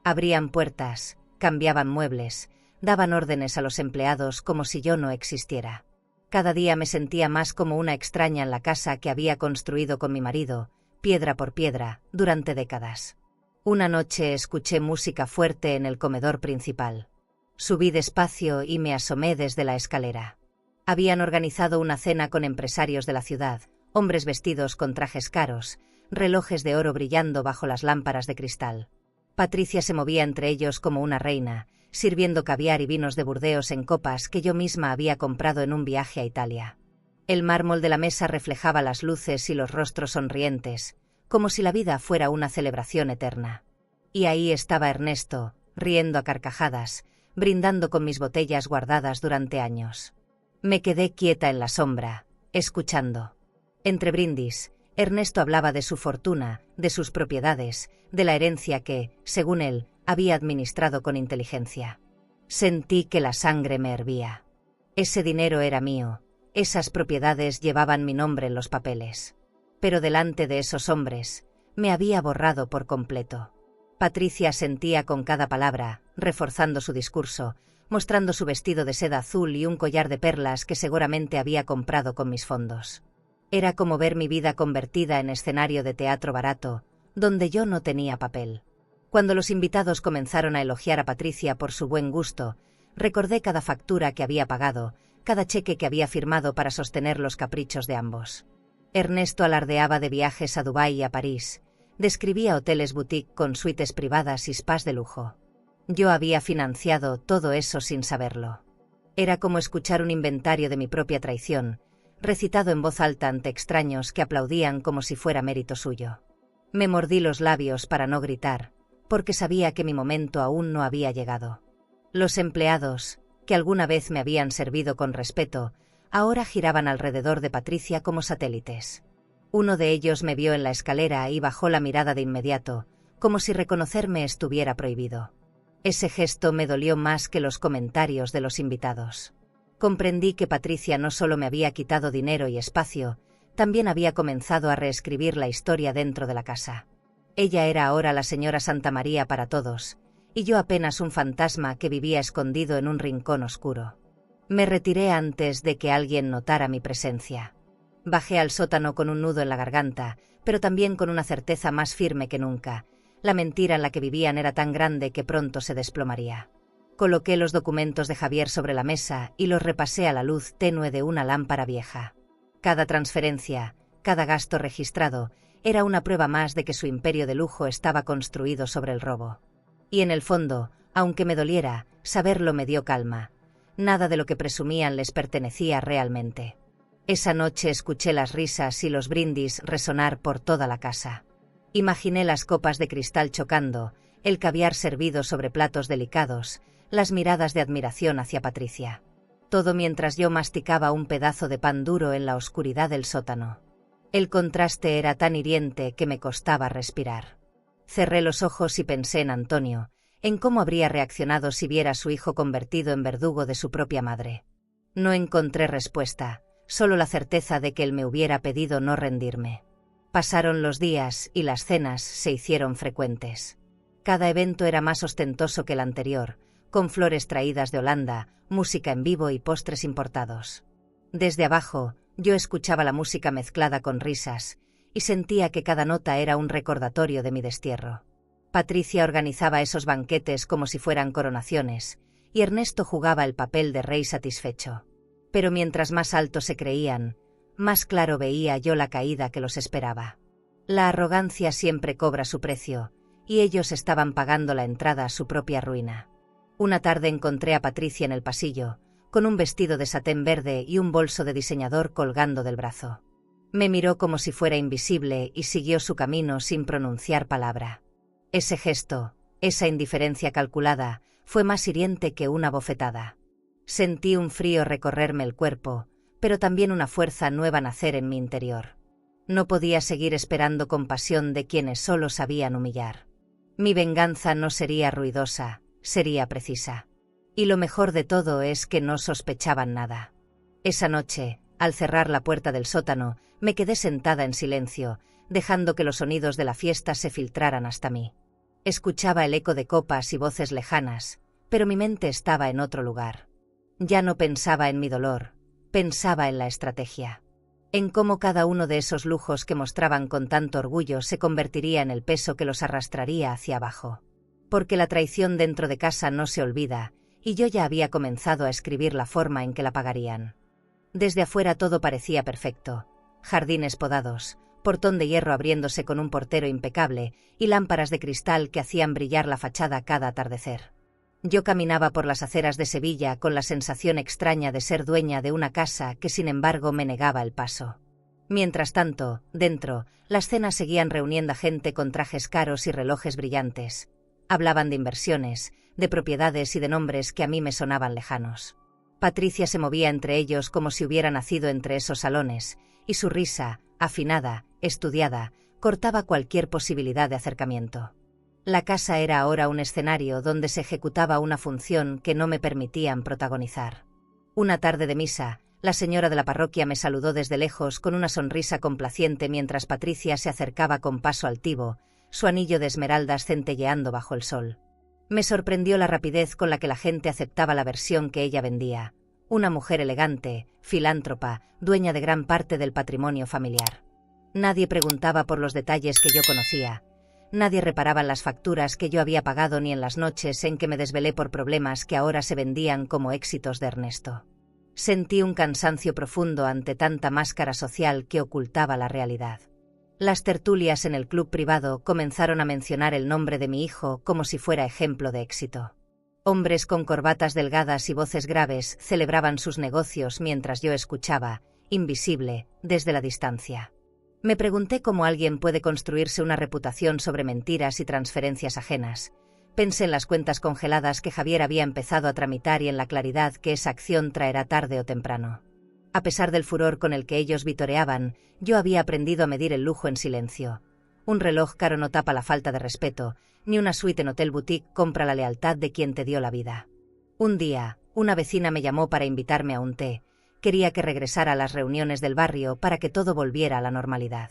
Abrían puertas, cambiaban muebles, daban órdenes a los empleados como si yo no existiera. Cada día me sentía más como una extraña en la casa que había construido con mi marido, piedra por piedra, durante décadas. Una noche escuché música fuerte en el comedor principal. Subí despacio y me asomé desde la escalera. Habían organizado una cena con empresarios de la ciudad, hombres vestidos con trajes caros, relojes de oro brillando bajo las lámparas de cristal. Patricia se movía entre ellos como una reina, sirviendo caviar y vinos de Burdeos en copas que yo misma había comprado en un viaje a Italia. El mármol de la mesa reflejaba las luces y los rostros sonrientes, como si la vida fuera una celebración eterna. Y ahí estaba Ernesto, riendo a carcajadas, brindando con mis botellas guardadas durante años. Me quedé quieta en la sombra, escuchando. Entre brindis, Ernesto hablaba de su fortuna, de sus propiedades, de la herencia que, según él, había administrado con inteligencia. Sentí que la sangre me hervía. Ese dinero era mío, esas propiedades llevaban mi nombre en los papeles. Pero delante de esos hombres, me había borrado por completo. Patricia asentía con cada palabra, reforzando su discurso, mostrando su vestido de seda azul y un collar de perlas que seguramente había comprado con mis fondos. Era como ver mi vida convertida en escenario de teatro barato, donde yo no tenía papel. Cuando los invitados comenzaron a elogiar a Patricia por su buen gusto, recordé cada factura que había pagado, cada cheque que había firmado para sostener los caprichos de ambos. Ernesto alardeaba de viajes a Dubái y a París, describía hoteles boutique con suites privadas y spas de lujo. Yo había financiado todo eso sin saberlo. Era como escuchar un inventario de mi propia traición, recitado en voz alta ante extraños que aplaudían como si fuera mérito suyo. Me mordí los labios para no gritar, porque sabía que mi momento aún no había llegado. Los empleados, que alguna vez me habían servido con respeto, ahora giraban alrededor de Patricia como satélites. Uno de ellos me vio en la escalera y bajó la mirada de inmediato, como si reconocerme estuviera prohibido. Ese gesto me dolió más que los comentarios de los invitados. Comprendí que Patricia no solo me había quitado dinero y espacio, también había comenzado a reescribir la historia dentro de la casa. Ella era ahora la señora Santa María para todos, y yo apenas un fantasma que vivía escondido en un rincón oscuro. Me retiré antes de que alguien notara mi presencia. Bajé al sótano con un nudo en la garganta, pero también con una certeza más firme que nunca. La mentira en la que vivían era tan grande que pronto se desplomaría. Coloqué los documentos de Javier sobre la mesa y los repasé a la luz tenue de una lámpara vieja. Cada transferencia, cada gasto registrado, era una prueba más de que su imperio de lujo estaba construido sobre el robo. Y en el fondo, aunque me doliera, saberlo me dio calma. Nada de lo que presumían les pertenecía realmente. Esa noche escuché las risas y los brindis resonar por toda la casa. Imaginé las copas de cristal chocando, el caviar servido sobre platos delicados, las miradas de admiración hacia Patricia. Todo mientras yo masticaba un pedazo de pan duro en la oscuridad del sótano. El contraste era tan hiriente que me costaba respirar. Cerré los ojos y pensé en Antonio, en cómo habría reaccionado si viera a su hijo convertido en verdugo de su propia madre. No encontré respuesta, solo la certeza de que él me hubiera pedido no rendirme. Pasaron los días y las cenas se hicieron frecuentes. Cada evento era más ostentoso que el anterior, con flores traídas de Holanda, música en vivo y postres importados. Desde abajo, yo escuchaba la música mezclada con risas, y sentía que cada nota era un recordatorio de mi destierro. Patricia organizaba esos banquetes como si fueran coronaciones, y Ernesto jugaba el papel de rey satisfecho. Pero mientras más alto se creían, más claro veía yo la caída que los esperaba. La arrogancia siempre cobra su precio, y ellos estaban pagando la entrada a su propia ruina. Una tarde encontré a Patricia en el pasillo, con un vestido de satén verde y un bolso de diseñador colgando del brazo. Me miró como si fuera invisible y siguió su camino sin pronunciar palabra. Ese gesto, esa indiferencia calculada, fue más hiriente que una bofetada. Sentí un frío recorrerme el cuerpo, pero también una fuerza nueva nacer en mi interior. No podía seguir esperando compasión de quienes solo sabían humillar. Mi venganza no sería ruidosa, sería precisa. Y lo mejor de todo es que no sospechaban nada. Esa noche, al cerrar la puerta del sótano, me quedé sentada en silencio, dejando que los sonidos de la fiesta se filtraran hasta mí. Escuchaba el eco de copas y voces lejanas, pero mi mente estaba en otro lugar. Ya no pensaba en mi dolor, pensaba en la estrategia. En cómo cada uno de esos lujos que mostraban con tanto orgullo se convertiría en el peso que los arrastraría hacia abajo. Porque la traición dentro de casa no se olvida, y yo ya había comenzado a escribir la forma en que la pagarían. Desde afuera todo parecía perfecto: jardines podados, portón de hierro abriéndose con un portero impecable y lámparas de cristal que hacían brillar la fachada cada atardecer. Yo caminaba por las aceras de Sevilla con la sensación extraña de ser dueña de una casa que sin embargo me negaba el paso. Mientras tanto, dentro, las cenas seguían reuniendo a gente con trajes caros y relojes brillantes. Hablaban de inversiones, de propiedades y de nombres que a mí me sonaban lejanos. Patricia se movía entre ellos como si hubiera nacido entre esos salones, y su risa, afinada, estudiada, cortaba cualquier posibilidad de acercamiento. La casa era ahora un escenario donde se ejecutaba una función que no me permitían protagonizar. Una tarde de misa, la señora de la parroquia me saludó desde lejos con una sonrisa complaciente mientras Patricia se acercaba con paso altivo, su anillo de esmeraldas centelleando bajo el sol. Me sorprendió la rapidez con la que la gente aceptaba la versión que ella vendía: una mujer elegante, filántropa, dueña de gran parte del patrimonio familiar. Nadie preguntaba por los detalles que yo conocía. Nadie reparaba en las facturas que yo había pagado ni en las noches en que me desvelé por problemas que ahora se vendían como éxitos de Ernesto. Sentí un cansancio profundo ante tanta máscara social que ocultaba la realidad. Las tertulias en el club privado comenzaron a mencionar el nombre de mi hijo como si fuera ejemplo de éxito. Hombres con corbatas delgadas y voces graves celebraban sus negocios mientras yo escuchaba, invisible, desde la distancia. Me pregunté cómo alguien puede construirse una reputación sobre mentiras y transferencias ajenas. Pensé en las cuentas congeladas que Javier había empezado a tramitar y en la claridad que esa acción traerá tarde o temprano. A pesar del furor con el que ellos vitoreaban, yo había aprendido a medir el lujo en silencio. Un reloj caro no tapa la falta de respeto, ni una suite en hotel boutique compra la lealtad de quien te dio la vida. Un día, una vecina me llamó para invitarme a un té. Quería que regresara a las reuniones del barrio para que todo volviera a la normalidad.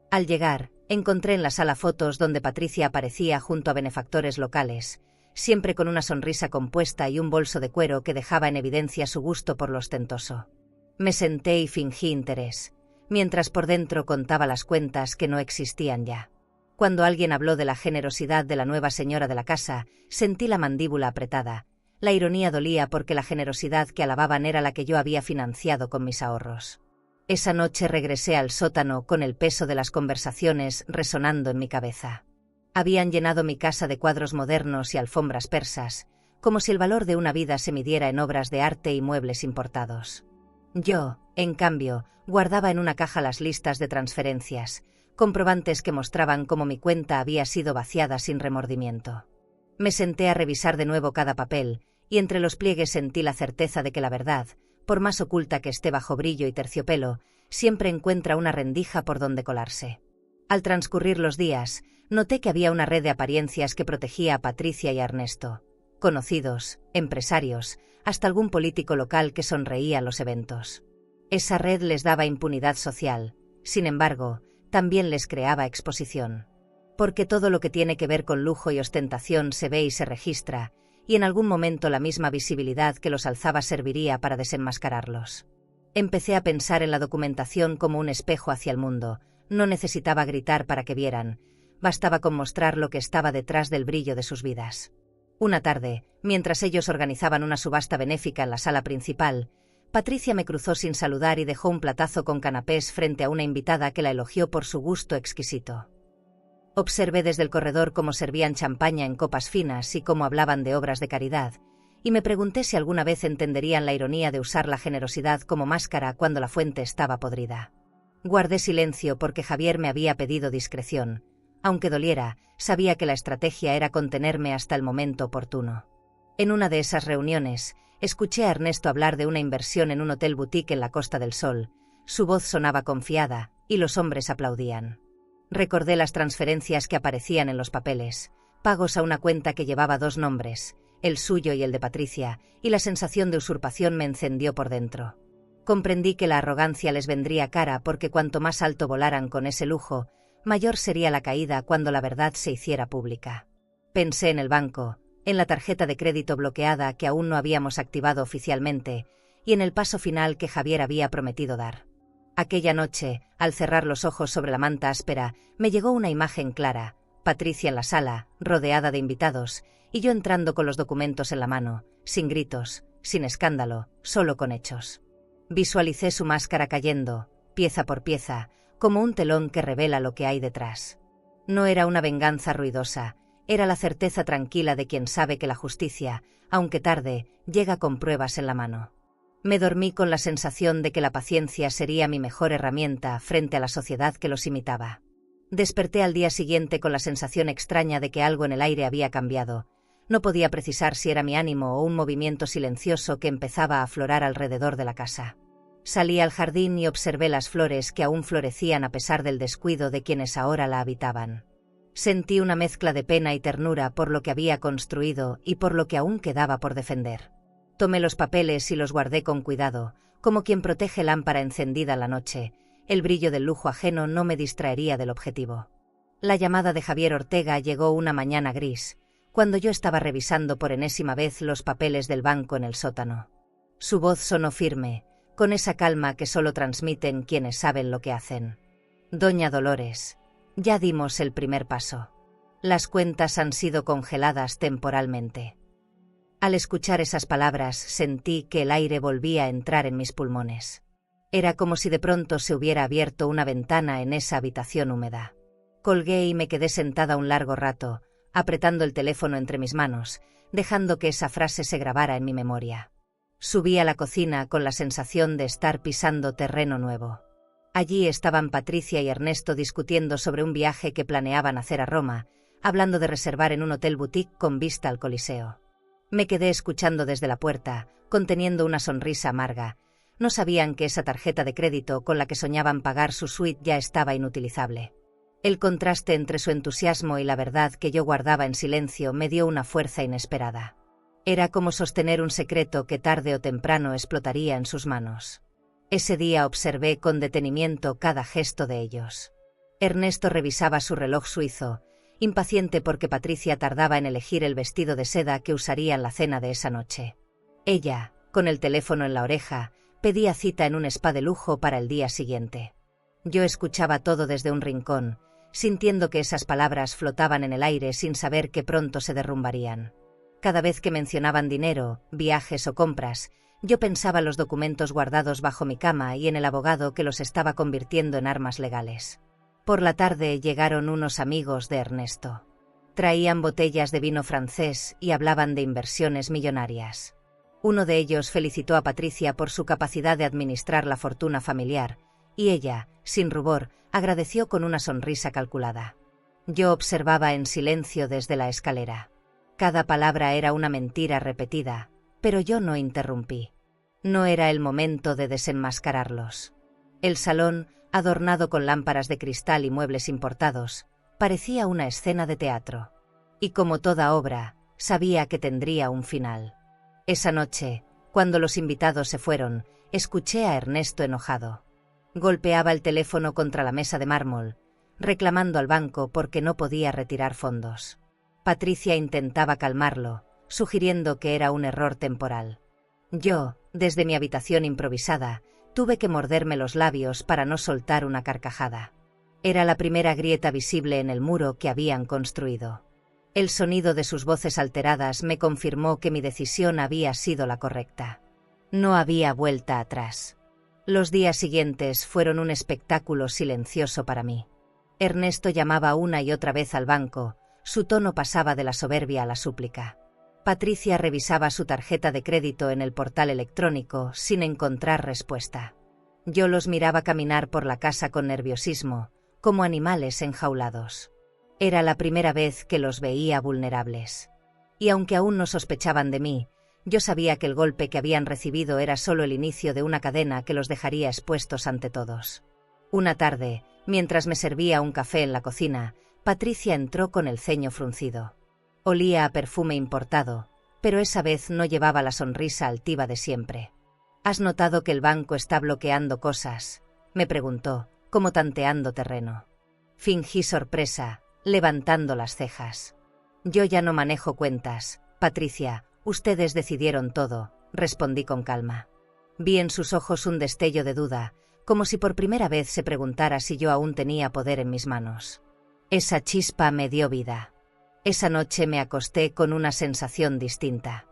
Al llegar, encontré en la sala fotos donde Patricia aparecía junto a benefactores locales, siempre con una sonrisa compuesta y un bolso de cuero que dejaba en evidencia su gusto por lo ostentoso. Me senté y fingí interés, mientras por dentro contaba las cuentas que no existían ya. Cuando alguien habló de la generosidad de la nueva señora de la casa, sentí la mandíbula apretada. La ironía dolía porque la generosidad que alababan era la que yo había financiado con mis ahorros. Esa noche regresé al sótano con el peso de las conversaciones resonando en mi cabeza. Habían llenado mi casa de cuadros modernos y alfombras persas, como si el valor de una vida se midiera en obras de arte y muebles importados. Yo, en cambio, guardaba en una caja las listas de transferencias, comprobantes que mostraban cómo mi cuenta había sido vaciada sin remordimiento. Me senté a revisar de nuevo cada papel, y entre los pliegues sentí la certeza de que la verdad, por más oculta que esté bajo brillo y terciopelo, siempre encuentra una rendija por donde colarse. Al transcurrir los días, noté que había una red de apariencias que protegía a Patricia y a Ernesto. Conocidos, empresarios, hasta algún político local que sonreía a los eventos. Esa red les daba impunidad social, sin embargo, también les creaba exposición. Porque todo lo que tiene que ver con lujo y ostentación se ve y se registra, y en algún momento la misma visibilidad que los alzaba serviría para desenmascararlos. Empecé a pensar en la documentación como un espejo hacia el mundo. No necesitaba gritar para que vieran, bastaba con mostrar lo que estaba detrás del brillo de sus vidas. Una tarde, mientras ellos organizaban una subasta benéfica en la sala principal, Patricia me cruzó sin saludar y dejó un platazo con canapés frente a una invitada que la elogió por su gusto exquisito. Observé desde el corredor cómo servían champaña en copas finas y cómo hablaban de obras de caridad, y me pregunté si alguna vez entenderían la ironía de usar la generosidad como máscara cuando la fuente estaba podrida. Guardé silencio porque Javier me había pedido discreción. Aunque doliera, sabía que la estrategia era contenerme hasta el momento oportuno. En una de esas reuniones, escuché a Ernesto hablar de una inversión en un hotel boutique en la Costa del Sol. Su voz sonaba confiada, y los hombres aplaudían. Recordé las transferencias que aparecían en los papeles, pagos a una cuenta que llevaba 2 nombres, el suyo y el de Patricia, y la sensación de usurpación me encendió por dentro. Comprendí que la arrogancia les vendría cara porque cuanto más alto volaran con ese lujo, mayor sería la caída cuando la verdad se hiciera pública. Pensé en el banco, en la tarjeta de crédito bloqueada que aún no habíamos activado oficialmente, y en el paso final que Javier había prometido dar. Aquella noche, al cerrar los ojos sobre la manta áspera, me llegó una imagen clara: Patricia en la sala, rodeada de invitados, y yo entrando con los documentos en la mano, sin gritos, sin escándalo, solo con hechos. Visualicé su máscara cayendo, pieza por pieza, como un telón que revela lo que hay detrás. No era una venganza ruidosa, era la certeza tranquila de quien sabe que la justicia, aunque tarde, llega con pruebas en la mano. Me dormí con la sensación de que la paciencia sería mi mejor herramienta frente a la sociedad que los imitaba. Desperté al día siguiente con la sensación extraña de que algo en el aire había cambiado. No podía precisar si era mi ánimo o un movimiento silencioso que empezaba a aflorar alrededor de la casa. Salí al jardín y observé las flores que aún florecían a pesar del descuido de quienes ahora la habitaban. Sentí una mezcla de pena y ternura por lo que había construido y por lo que aún quedaba por defender. Tomé los papeles y los guardé con cuidado, como quien protege lámpara encendida la noche. El brillo del lujo ajeno no me distraería del objetivo. La llamada de Javier Ortega llegó una mañana gris, cuando yo estaba revisando por enésima vez los papeles del banco en el sótano. Su voz sonó firme, con esa calma que solo transmiten quienes saben lo que hacen. Doña Dolores, ya dimos el primer paso. Las cuentas han sido congeladas temporalmente. Al escuchar esas palabras sentí que el aire volvía a entrar en mis pulmones. Era como si de pronto se hubiera abierto una ventana en esa habitación húmeda. Colgué y me quedé sentada un largo rato, apretando el teléfono entre mis manos, dejando que esa frase se grabara en mi memoria. Subí a la cocina con la sensación de estar pisando terreno nuevo. Allí estaban Patricia y Ernesto discutiendo sobre un viaje que planeaban hacer a Roma, hablando de reservar en un hotel boutique con vista al Coliseo. Me quedé escuchando desde la puerta, conteniendo una sonrisa amarga. No sabían que esa tarjeta de crédito con la que soñaban pagar su suite ya estaba inutilizable. El contraste entre su entusiasmo y la verdad que yo guardaba en silencio me dio una fuerza inesperada. Era como sostener un secreto que tarde o temprano explotaría en sus manos. Ese día observé con detenimiento cada gesto de ellos. Ernesto revisaba su reloj suizo, impaciente porque Patricia tardaba en elegir el vestido de seda que usaría en la cena de esa noche. Ella, con el teléfono en la oreja, pedía cita en un spa de lujo para el día siguiente. Yo escuchaba todo desde un rincón, sintiendo que esas palabras flotaban en el aire sin saber que pronto se derrumbarían. Cada vez que mencionaban dinero, viajes o compras, yo pensaba en los documentos guardados bajo mi cama y en el abogado que los estaba convirtiendo en armas legales. Por la tarde llegaron unos amigos de Ernesto. Traían botellas de vino francés y hablaban de inversiones millonarias. Uno de ellos felicitó a Patricia por su capacidad de administrar la fortuna familiar, y ella, sin rubor, agradeció con una sonrisa calculada. Yo observaba en silencio desde la escalera. Cada palabra era una mentira repetida, pero yo no interrumpí. No era el momento de desenmascararlos. El salón, adornado con lámparas de cristal y muebles importados, parecía una escena de teatro. Y como toda obra, sabía que tendría un final. Esa noche, cuando los invitados se fueron, escuché a Ernesto enojado. Golpeaba el teléfono contra la mesa de mármol, reclamando al banco porque no podía retirar fondos. Patricia intentaba calmarlo, sugiriendo que era un error temporal. Yo, desde mi habitación improvisada, tuve que morderme los labios para no soltar una carcajada. Era la primera grieta visible en el muro que habían construido. El sonido de sus voces alteradas me confirmó que mi decisión había sido la correcta. No había vuelta atrás. Los días siguientes fueron un espectáculo silencioso para mí. Ernesto llamaba una y otra vez al banco, su tono pasaba de la soberbia a la súplica. Patricia revisaba su tarjeta de crédito en el portal electrónico sin encontrar respuesta. Yo los miraba caminar por la casa con nerviosismo, como animales enjaulados. Era la primera vez que los veía vulnerables. Y aunque aún no sospechaban de mí, yo sabía que el golpe que habían recibido era solo el inicio de una cadena que los dejaría expuestos ante todos. Una tarde, mientras me servía un café en la cocina, Patricia entró con el ceño fruncido. Olía a perfume importado, pero esa vez no llevaba la sonrisa altiva de siempre. «¿Has notado que el banco está bloqueando cosas?», me preguntó, como tanteando terreno. Fingí sorpresa, levantando las cejas. «Yo ya no manejo cuentas, Patricia, ustedes decidieron todo», respondí con calma. Vi en sus ojos un destello de duda, como si por primera vez se preguntara si yo aún tenía poder en mis manos. Esa chispa me dio vida. Esa noche me acosté con una sensación distinta.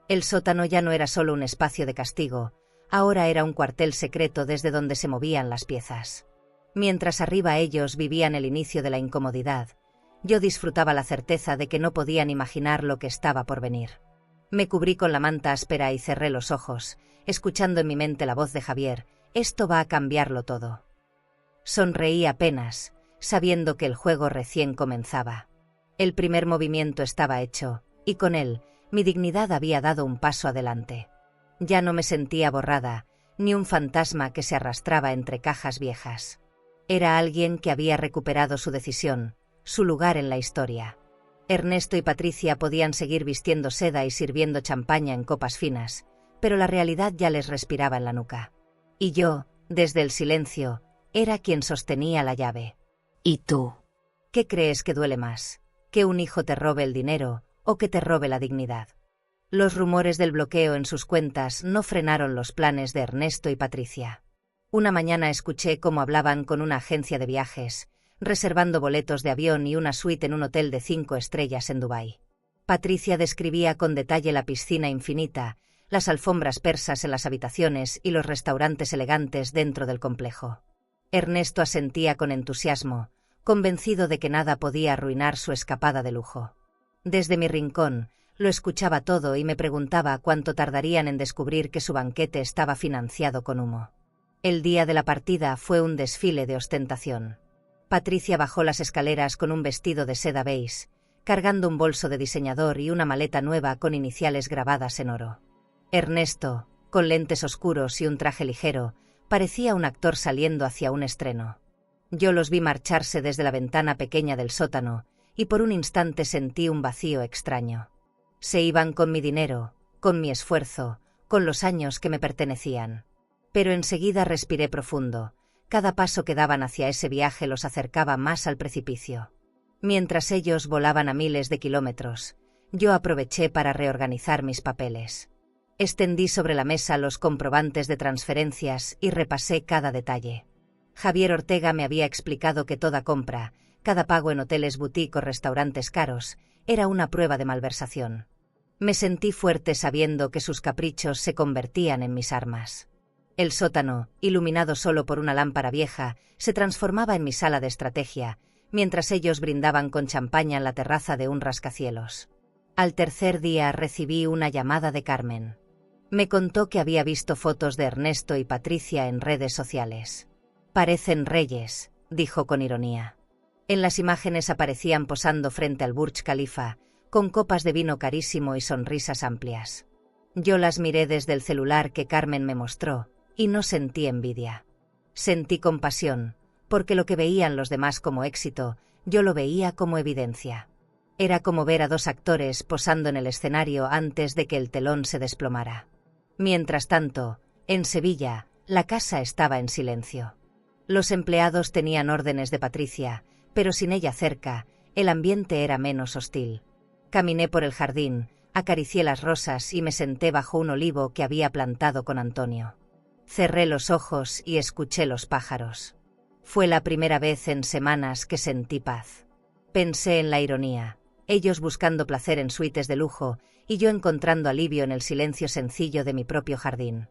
El sótano ya no era solo un espacio de castigo, ahora era un cuartel secreto desde donde se movían las piezas. Mientras arriba ellos vivían el inicio de la incomodidad, yo disfrutaba la certeza de que no podían imaginar lo que estaba por venir. Me cubrí con la manta áspera y cerré los ojos, escuchando en mi mente la voz de Javier: «Esto va a cambiarlo todo». Sonreí apenas, sabiendo que el juego recién comenzaba. El primer movimiento estaba hecho, y con él, mi dignidad había dado un paso adelante. Ya no me sentía borrada, ni un fantasma que se arrastraba entre cajas viejas. Era alguien que había recuperado su decisión, su lugar en la historia. Ernesto y Patricia podían seguir vistiendo seda y sirviendo champaña en copas finas, pero la realidad ya les respiraba en la nuca. Y yo, desde el silencio, era quien sostenía la llave. ¿Y tú? ¿Qué crees que duele más? ¿Que un hijo te robe el dinero o que te robe la dignidad? Los rumores del bloqueo en sus cuentas no frenaron los planes de Ernesto y Patricia. Una mañana escuché cómo hablaban con una agencia de viajes, reservando boletos de avión y una suite en un hotel de 5 estrellas en Dubái. Patricia describía con detalle la piscina infinita, las alfombras persas en las habitaciones y los restaurantes elegantes dentro del complejo. Ernesto asentía con entusiasmo, convencido de que nada podía arruinar su escapada de lujo. Desde mi rincón, lo escuchaba todo y me preguntaba cuánto tardarían en descubrir que su banquete estaba financiado con humo. El día de la partida fue un desfile de ostentación. Patricia bajó las escaleras con un vestido de seda beige, cargando un bolso de diseñador y una maleta nueva con iniciales grabadas en oro. Ernesto, con lentes oscuros y un traje ligero, parecía un actor saliendo hacia un estreno. Yo los vi marcharse desde la ventana pequeña del sótano, y por un instante sentí un vacío extraño. Se iban con mi dinero, con mi esfuerzo, con los años que me pertenecían. Pero enseguida respiré profundo. Cada paso que daban hacia ese viaje los acercaba más al precipicio. Mientras ellos volaban a miles de kilómetros, yo aproveché para reorganizar mis papeles. Extendí sobre la mesa los comprobantes de transferencias y repasé cada detalle. Javier Ortega me había explicado que toda compra, cada pago en hoteles boutique o restaurantes caros, era una prueba de malversación. Me sentí fuerte sabiendo que sus caprichos se convertían en mis armas. El sótano, iluminado solo por una lámpara vieja, se transformaba en mi sala de estrategia, mientras ellos brindaban con champaña en la terraza de un rascacielos. Al tercer día recibí una llamada de Carmen. Me contó que había visto fotos de Ernesto y Patricia en redes sociales. «Parecen reyes», dijo con ironía. En las imágenes aparecían posando frente al Burj Khalifa, con copas de vino carísimo y sonrisas amplias. Yo las miré desde el celular que Carmen me mostró, y no sentí envidia. Sentí compasión, porque lo que veían los demás como éxito, yo lo veía como evidencia. Era como ver a dos actores posando en el escenario antes de que el telón se desplomara. Mientras tanto, en Sevilla, la casa estaba en silencio. Los empleados tenían órdenes de Patricia, pero sin ella cerca, el ambiente era menos hostil. Caminé por el jardín, acaricié las rosas y me senté bajo un olivo que había plantado con Antonio. Cerré los ojos y escuché los pájaros. Fue la primera vez en semanas que sentí paz. Pensé en la ironía. ellos buscando placer en suites de lujo y yo encontrando alivio en el silencio sencillo de mi propio jardín.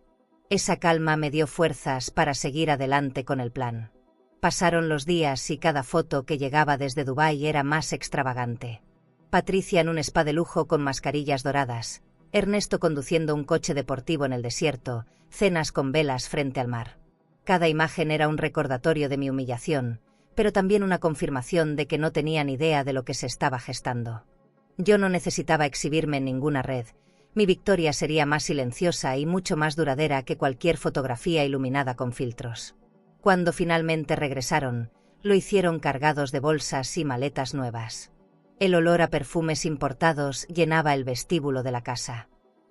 Esa calma me dio fuerzas para seguir adelante con el plan. Pasaron los días y cada foto que llegaba desde Dubái era más extravagante. Patricia en un spa de lujo con mascarillas doradas, Ernesto conduciendo un coche deportivo en el desierto, cenas con velas frente al mar. Cada imagen era un recordatorio de mi humillación, pero también una confirmación de que no tenía ni idea de lo que se estaba gestando. Yo no necesitaba exhibirme en ninguna red. Mi victoria sería más silenciosa y mucho más duradera que cualquier fotografía iluminada con filtros. Cuando finalmente regresaron, lo hicieron cargados de bolsas y maletas nuevas. El olor a perfumes importados llenaba el vestíbulo de la casa.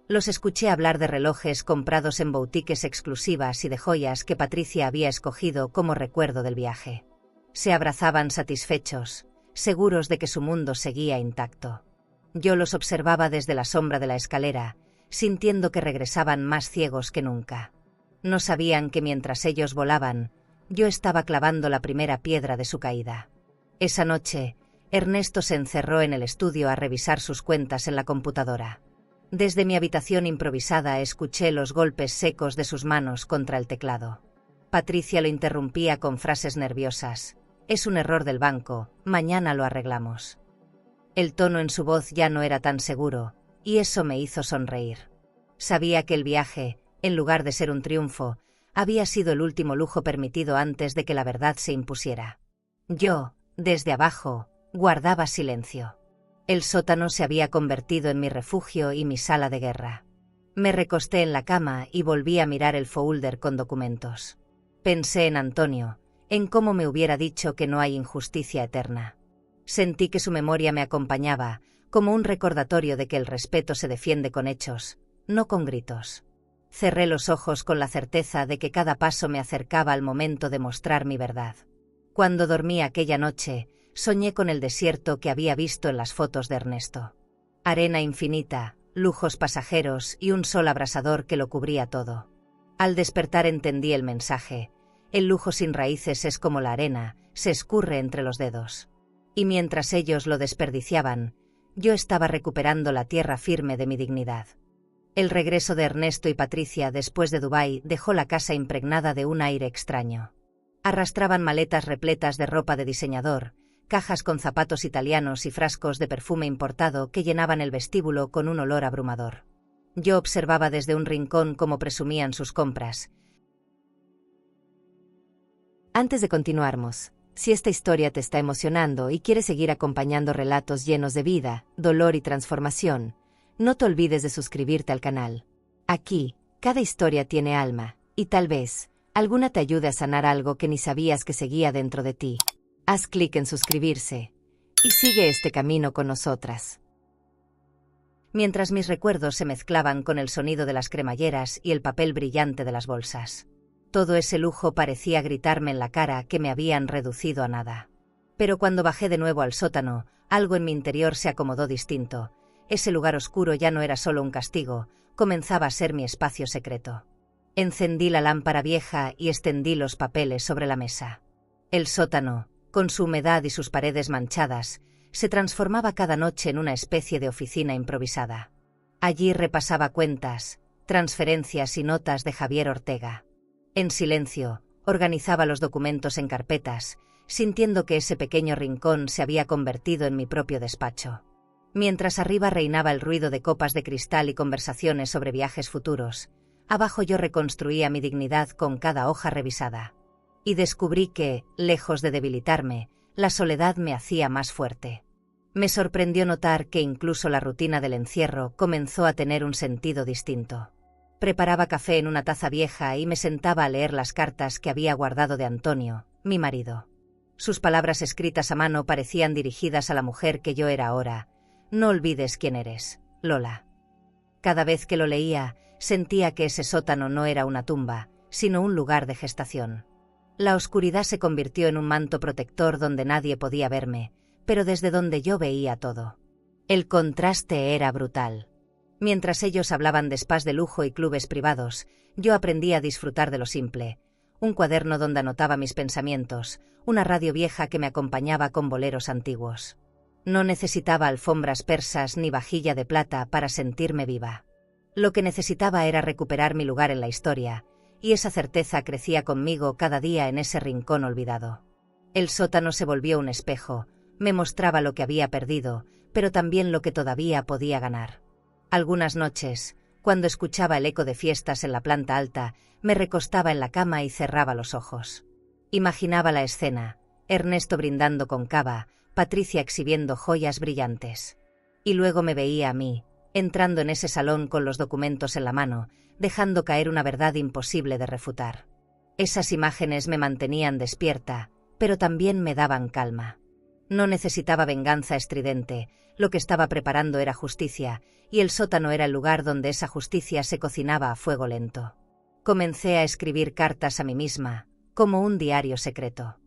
Los escuché hablar de relojes comprados en boutiques exclusivas y de joyas que Patricia había escogido como recuerdo del viaje. Se abrazaban satisfechos, seguros de que su mundo seguía intacto. Yo los observaba desde la sombra de la escalera, sintiendo que regresaban más ciegos que nunca. No sabían que mientras ellos volaban, yo estaba clavando la primera piedra de su caída. Esa noche, Ernesto se encerró en el estudio a revisar sus cuentas en la computadora. Desde mi habitación improvisada escuché los golpes secos de sus manos contra el teclado. Patricia lo interrumpía con frases nerviosas. «Es un error del banco, mañana lo arreglamos». El tono en su voz ya no era tan seguro, y eso me hizo sonreír. Sabía que el viaje, en lugar de ser un triunfo, había sido el último lujo permitido antes de que la verdad se impusiera. Yo, desde abajo, guardaba silencio. El sótano se había convertido en mi refugio y mi sala de guerra. Me recosté en la cama y volví a mirar el folder con documentos. Pensé en Antonio, en cómo me hubiera dicho que no hay injusticia eterna. Sentí que su memoria me acompañaba, como un recordatorio de que el respeto se defiende con hechos, no con gritos. Cerré los ojos con la certeza de que cada paso me acercaba al momento de mostrar mi verdad. Cuando dormí aquella noche, soñé con el desierto que había visto en las fotos de Ernesto. Arena infinita, lujos pasajeros y un sol abrasador que lo cubría todo. Al despertar entendí el mensaje. El lujo sin raíces es como la arena, se escurre entre los dedos. Y mientras ellos lo desperdiciaban, yo estaba recuperando la tierra firme de mi dignidad. El regreso de Ernesto y Patricia después de Dubái dejó la casa impregnada de un aire extraño. Arrastraban maletas repletas de ropa de diseñador, cajas con zapatos italianos y frascos de perfume importado que llenaban el vestíbulo con un olor abrumador. Yo observaba desde un rincón cómo presumían sus compras. Antes de continuarmos, si esta historia te está emocionando y quieres seguir acompañando relatos llenos de vida, dolor y transformación, no te olvides de suscribirte al canal. Aquí, cada historia tiene alma, y tal vez, alguna te ayude a sanar algo que ni sabías que seguía dentro de ti. Haz clic en suscribirse, y sigue este camino con nosotras. Mientras mis recuerdos se mezclaban con el sonido de las cremalleras y el papel brillante de las bolsas. Todo ese lujo parecía gritarme en la cara que me habían reducido a nada. Pero cuando bajé de nuevo al sótano, algo en mi interior se acomodó distinto. Ese lugar oscuro ya no era solo un castigo, comenzaba a ser mi espacio secreto. Encendí la lámpara vieja y extendí los papeles sobre la mesa. El sótano, con su humedad y sus paredes manchadas, se transformaba cada noche en una especie de oficina improvisada. Allí repasaba cuentas, transferencias y notas de Javier Ortega. En silencio, organizaba los documentos en carpetas, sintiendo que ese pequeño rincón se había convertido en mi propio despacho. Mientras arriba reinaba el ruido de copas de cristal y conversaciones sobre viajes futuros, abajo yo reconstruía mi dignidad con cada hoja revisada. Y descubrí que, lejos de debilitarme, la soledad me hacía más fuerte. Me sorprendió notar que incluso la rutina del encierro comenzó a tener un sentido distinto. Preparaba café en una taza vieja y me sentaba a leer las cartas que había guardado de Antonio, mi marido. Sus palabras escritas a mano parecían dirigidas a la mujer que yo era ahora. No olvides quién eres, Lola. Cada vez que lo leía, sentía que ese sótano no era una tumba, sino un lugar de gestación. La oscuridad se convirtió en un manto protector donde nadie podía verme, pero desde donde yo veía todo. El contraste era brutal. Mientras ellos hablaban de spas de lujo y clubes privados, yo aprendí a disfrutar de lo simple. Un cuaderno donde anotaba mis pensamientos, una radio vieja que me acompañaba con boleros antiguos. No necesitaba alfombras persas ni vajilla de plata para sentirme viva. Lo que necesitaba era recuperar mi lugar en la historia, y esa certeza crecía conmigo cada día en ese rincón olvidado. El sótano se volvió un espejo, me mostraba lo que había perdido, pero también lo que todavía podía ganar. Algunas noches, cuando escuchaba el eco de fiestas en la planta alta, me recostaba en la cama y cerraba los ojos. Imaginaba la escena, Ernesto brindando con cava, Patricia exhibiendo joyas brillantes. Y luego me veía a mí, entrando en ese salón con los documentos en la mano, dejando caer una verdad imposible de refutar. Esas imágenes me mantenían despierta, pero también me daban calma. No necesitaba venganza estridente, lo que estaba preparando era justicia, y el sótano era el lugar donde esa justicia se cocinaba a fuego lento. Comencé a escribir cartas a mí misma, como un diario secreto.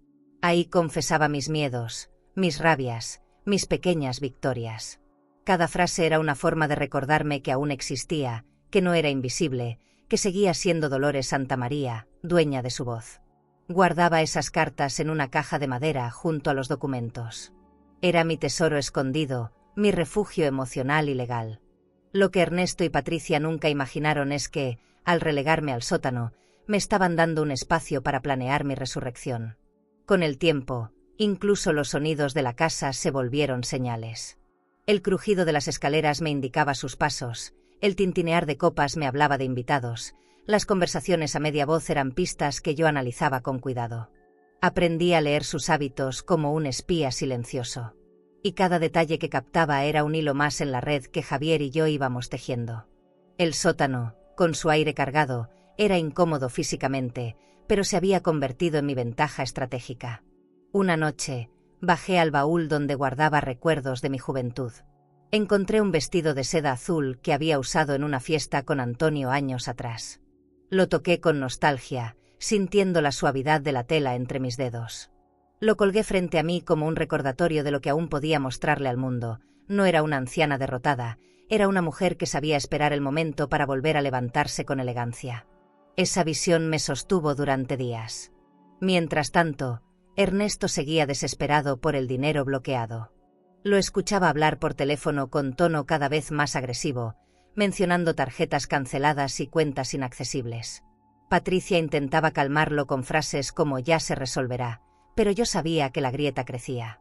Ahí confesaba mis miedos, mis rabias, mis pequeñas victorias. Cada frase era una forma de recordarme que aún existía, que no era invisible, que seguía siendo Dolores Santamaría, dueña de su voz. Guardaba esas cartas en una caja de madera junto a los documentos. Era mi tesoro escondido, mi refugio emocional y legal. Lo que Ernesto y Patricia nunca imaginaron es que, al relegarme al sótano, me estaban dando un espacio para planear mi resurrección. Con el tiempo, incluso los sonidos de la casa se volvieron señales. El crujido de las escaleras me indicaba sus pasos, el tintinear de copas me hablaba de invitados, las conversaciones a media voz eran pistas que yo analizaba con cuidado. Aprendí a leer sus hábitos como un espía silencioso. Y cada detalle que captaba era un hilo más en la red que Javier y yo íbamos tejiendo. El sótano, con su aire cargado, era incómodo físicamente, pero se había convertido en mi ventaja estratégica. Una noche, bajé al baúl donde guardaba recuerdos de mi juventud. Encontré un vestido de seda azul que había usado en una fiesta con Antonio años atrás. Lo toqué con nostalgia, sintiendo la suavidad de la tela entre mis dedos. Lo colgué frente a mí como un recordatorio de lo que aún podía mostrarle al mundo. No era una anciana derrotada, era una mujer que sabía esperar el momento para volver a levantarse con elegancia. Esa visión me sostuvo durante días. Mientras tanto, Ernesto seguía desesperado por el dinero bloqueado. Lo escuchaba hablar por teléfono con tono cada vez más agresivo, mencionando tarjetas canceladas y cuentas inaccesibles. Patricia intentaba calmarlo con frases como «ya se resolverá», pero yo sabía que la grieta crecía.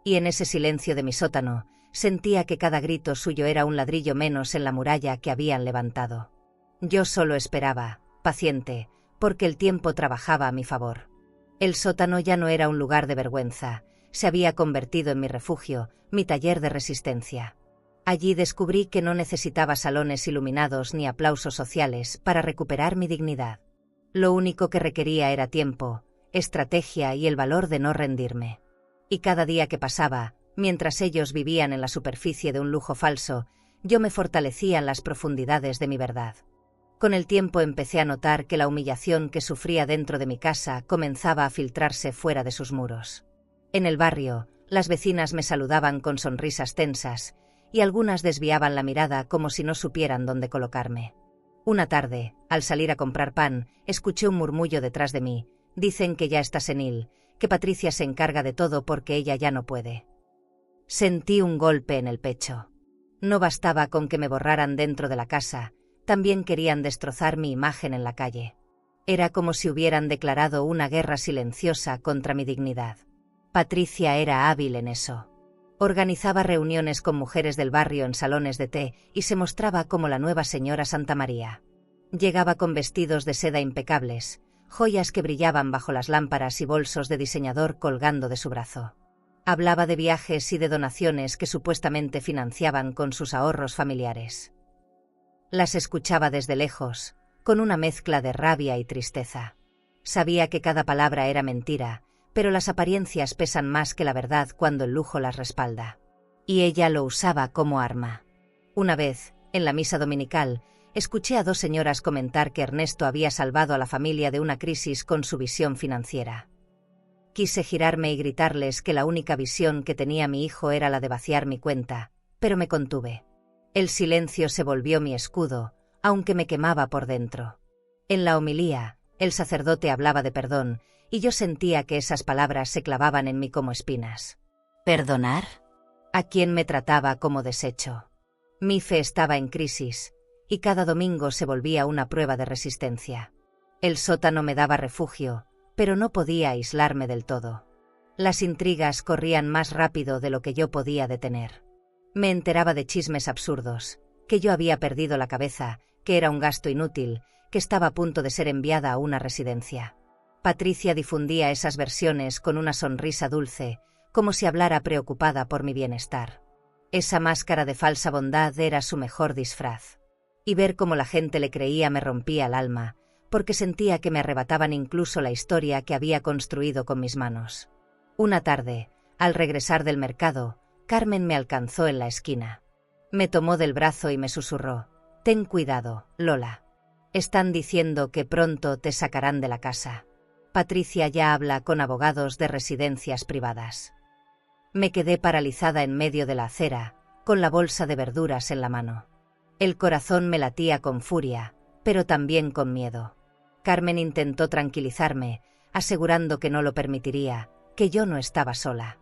Y en ese silencio de mi sótano, sentía que cada grito suyo era un ladrillo menos en la muralla que habían levantado. Yo solo esperaba, paciente, porque el tiempo trabajaba a mi favor. El sótano ya no era un lugar de vergüenza, se había convertido en mi refugio, mi taller de resistencia. Allí descubrí que no necesitaba salones iluminados ni aplausos sociales para recuperar mi dignidad. Lo único que requería era tiempo, estrategia y el valor de no rendirme. Y cada día que pasaba, mientras ellos vivían en la superficie de un lujo falso, yo me fortalecía en las profundidades de mi verdad. Con el tiempo empecé a notar que la humillación que sufría dentro de mi casa comenzaba a filtrarse fuera de sus muros. En el barrio, las vecinas me saludaban con sonrisas tensas, y algunas desviaban la mirada como si no supieran dónde colocarme. Una tarde, al salir a comprar pan, escuché un murmullo detrás de mí. Dicen que ya está senil, que Patricia se encarga de todo porque ella ya no puede. Sentí un golpe en el pecho. No bastaba con que me borraran dentro de la casa, también querían destrozar mi imagen en la calle. Era como si hubieran declarado una guerra silenciosa contra mi dignidad. Patricia era hábil en eso. Organizaba reuniones con mujeres del barrio en salones de té y se mostraba como la nueva señora Santamaría. Llegaba con vestidos de seda impecables, joyas que brillaban bajo las lámparas y bolsos de diseñador colgando de su brazo. Hablaba de viajes y de donaciones que supuestamente financiaban con sus ahorros familiares. Las escuchaba desde lejos, con una mezcla de rabia y tristeza. Sabía que cada palabra era mentira, pero las apariencias pesan más que la verdad cuando el lujo las respalda. Y ella lo usaba como arma. Una vez, en la misa dominical, escuché a dos señoras comentar que Ernesto había salvado a la familia de una crisis con su visión financiera. Quise girarme y gritarles que la única visión que tenía mi hijo era la de vaciar mi cuenta, pero me contuve. El silencio se volvió mi escudo, aunque me quemaba por dentro. En la homilía, el sacerdote hablaba de perdón, y yo sentía que esas palabras se clavaban en mí como espinas. ¿Perdonar? a quien me trataba como desecho. Mi fe estaba en crisis, y cada domingo se volvía una prueba de resistencia. El sótano me daba refugio, pero no podía aislarme del todo. Las intrigas corrían más rápido de lo que yo podía detener. Me enteraba de chismes absurdos, que yo había perdido la cabeza, que era un gasto inútil, que estaba a punto de ser enviada a una residencia. Patricia difundía esas versiones con una sonrisa dulce, como si hablara preocupada por mi bienestar. Esa máscara de falsa bondad era su mejor disfraz. Y ver cómo la gente le creía me rompía el alma, porque sentía que me arrebataban incluso la historia que había construido con mis manos. Una tarde, al regresar del mercado, Carmen me alcanzó en la esquina. Me tomó del brazo y me susurró: «Ten cuidado, Lola. Están diciendo que pronto te sacarán de la casa. Patricia ya habla con abogados de residencias privadas». Me quedé paralizada en medio de la acera, con la bolsa de verduras en la mano. El corazón me latía con furia, pero también con miedo. Carmen intentó tranquilizarme, asegurando que no lo permitiría, que yo no estaba sola.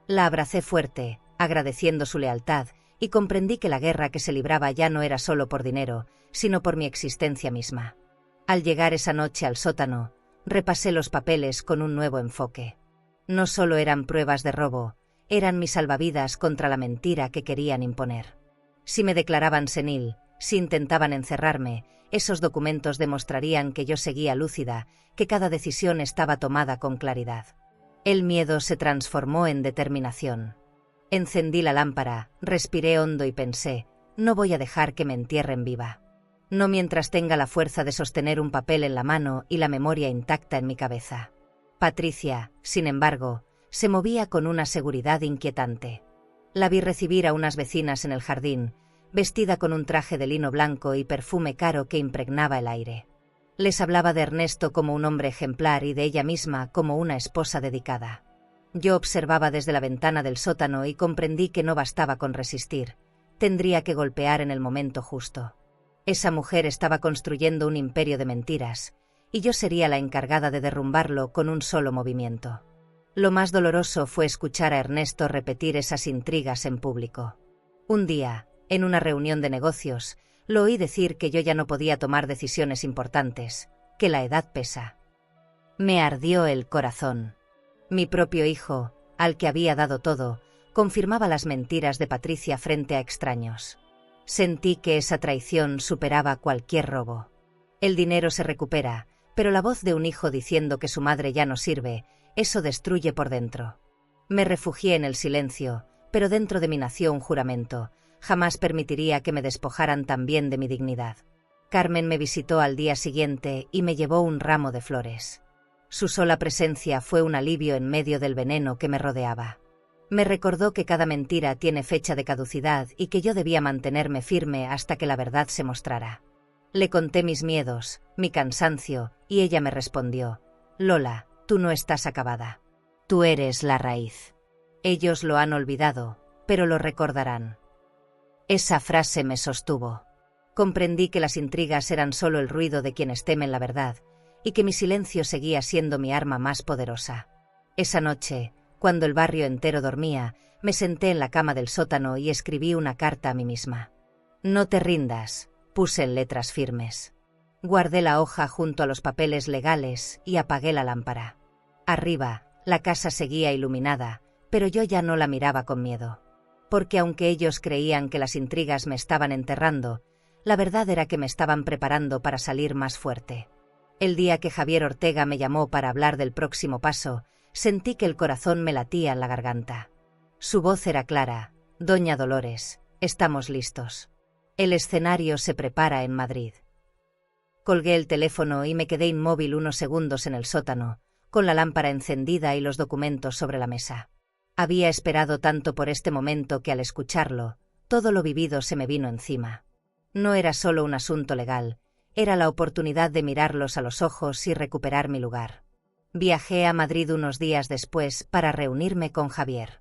La abracé fuerte, agradeciendo su lealtad, y comprendí que la guerra que se libraba ya no era solo por dinero, sino por mi existencia misma. Al llegar esa noche al sótano, repasé los papeles con un nuevo enfoque. No solo eran pruebas de robo, eran mi salvavidas contra la mentira que querían imponer. Si me declaraban senil, si intentaban encerrarme, esos documentos demostrarían que yo seguía lúcida, que cada decisión estaba tomada con claridad. El miedo se transformó en determinación. Encendí la lámpara, respiré hondo y pensé: no voy a dejar que me entierren viva. No mientras tenga la fuerza de sostener un papel en la mano y la memoria intacta en mi cabeza. Patricia, sin embargo, se movía con una seguridad inquietante. La vi recibir a unas vecinas en el jardín, vestida con un traje de lino blanco y perfume caro que impregnaba el aire. Les hablaba de Ernesto como un hombre ejemplar y de ella misma como una esposa dedicada. Yo observaba desde la ventana del sótano y comprendí que no bastaba con resistir, tendría que golpear en el momento justo. Esa mujer estaba construyendo un imperio de mentiras, y yo sería la encargada de derrumbarlo con un solo movimiento. Lo más doloroso fue escuchar a Ernesto repetir esas intrigas en público. Un día, en una reunión de negocios, lo oí decir que yo ya no podía tomar decisiones importantes, que la edad pesa. Me ardió el corazón. Mi propio hijo, al que había dado todo, confirmaba las mentiras de Patricia frente a extraños. Sentí que esa traición superaba cualquier robo. El dinero se recupera, pero la voz de un hijo diciendo que su madre ya no sirve, eso destruye por dentro. Me refugié en el silencio, pero dentro de mí nació un juramento: jamás permitiría que me despojaran también de mi dignidad. Carmen me visitó al día siguiente y me llevó un ramo de flores. Su sola presencia fue un alivio en medio del veneno que me rodeaba. Me recordó que cada mentira tiene fecha de caducidad y que yo debía mantenerme firme hasta que la verdad se mostrara. Le conté mis miedos, mi cansancio, y ella me respondió: «Lola, tú no estás acabada. Tú eres la raíz. Ellos lo han olvidado, pero lo recordarán». Esa frase me sostuvo. Comprendí que las intrigas eran solo el ruido de quienes temen la verdad, y que mi silencio seguía siendo mi arma más poderosa. Esa noche, cuando el barrio entero dormía, me senté en la cama del sótano y escribí una carta a mí misma. «No te rindas», puse en letras firmes. Guardé la hoja junto a los papeles legales y apagué la lámpara. Arriba, la casa seguía iluminada, pero yo ya no la miraba con miedo. Porque aunque ellos creían que las intrigas me estaban enterrando, la verdad era que me estaban preparando para salir más fuerte. El día que Javier Ortega me llamó para hablar del próximo paso, sentí que el corazón me latía en la garganta. Su voz era clara: «Doña Dolores, estamos listos. El escenario se prepara en Madrid». Colgué el teléfono y me quedé inmóvil unos segundos en el sótano, con la lámpara encendida y los documentos sobre la mesa. Había esperado tanto por este momento que al escucharlo, todo lo vivido se me vino encima. No era solo un asunto legal, era la oportunidad de mirarlos a los ojos y recuperar mi lugar. Viajé a Madrid unos días después para reunirme con Javier.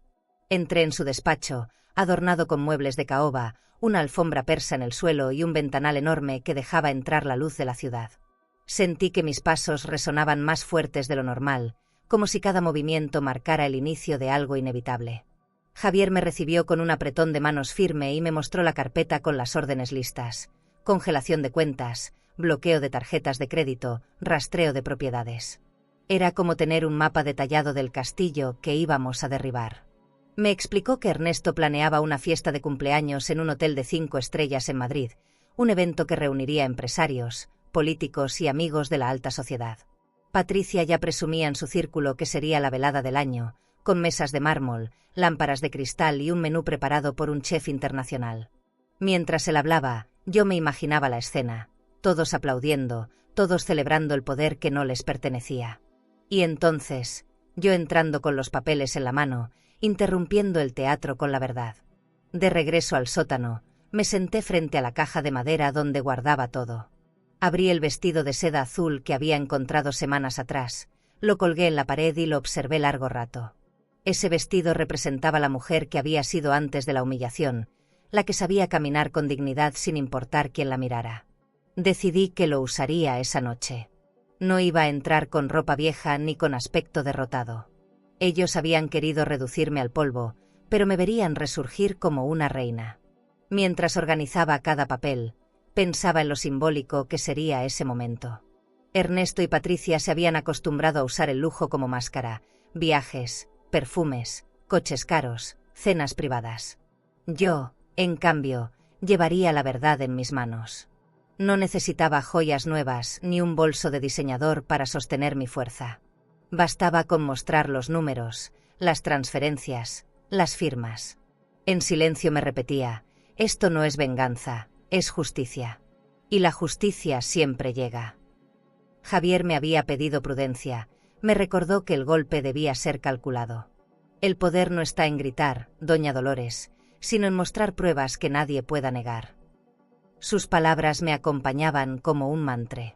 Entré en su despacho, adornado con muebles de caoba, una alfombra persa en el suelo y un ventanal enorme que dejaba entrar la luz de la ciudad. Sentí que mis pasos resonaban más fuertes de lo normal, como si cada movimiento marcara el inicio de algo inevitable. Javier me recibió con un apretón de manos firme y me mostró la carpeta con las órdenes listas: congelación de cuentas, bloqueo de tarjetas de crédito, rastreo de propiedades. Era como tener un mapa detallado del castillo que íbamos a derribar. Me explicó que Ernesto planeaba una fiesta de cumpleaños en un hotel de 5 estrellas en Madrid, un evento que reuniría empresarios, políticos y amigos de la alta sociedad. Patricia ya presumía en su círculo que sería la velada del año, con mesas de mármol, lámparas de cristal y un menú preparado por un chef internacional. Mientras él hablaba, yo me imaginaba la escena, todos aplaudiendo, todos celebrando el poder que no les pertenecía. Y entonces, yo entrando con los papeles en la mano, interrumpiendo el teatro con la verdad. De regreso al sótano, me senté frente a la caja de madera donde guardaba todo. Abrí el vestido de seda azul que había encontrado semanas atrás, lo colgué en la pared y lo observé largo rato. Ese vestido representaba la mujer que había sido antes de la humillación, la que sabía caminar con dignidad sin importar quién la mirara. Decidí que lo usaría esa noche. No iba a entrar con ropa vieja ni con aspecto derrotado. Ellos habían querido reducirme al polvo, pero me verían resurgir como una reina. Mientras organizaba cada papel, pensaba en lo simbólico que sería ese momento. Ernesto y Patricia se habían acostumbrado a usar el lujo como máscara: viajes, perfumes, coches caros, cenas privadas. Yo, en cambio, llevaría la verdad en mis manos. No necesitaba joyas nuevas ni un bolso de diseñador para sostener mi fuerza. Bastaba con mostrar los números, las transferencias, las firmas. En silencio me repetía: esto no es venganza, es justicia. Y la justicia siempre llega. Javier me había pedido prudencia, me recordó que el golpe debía ser calculado. El poder no está en gritar, doña Dolores, sino en mostrar pruebas que nadie pueda negar. Sus palabras me acompañaban como un mantra.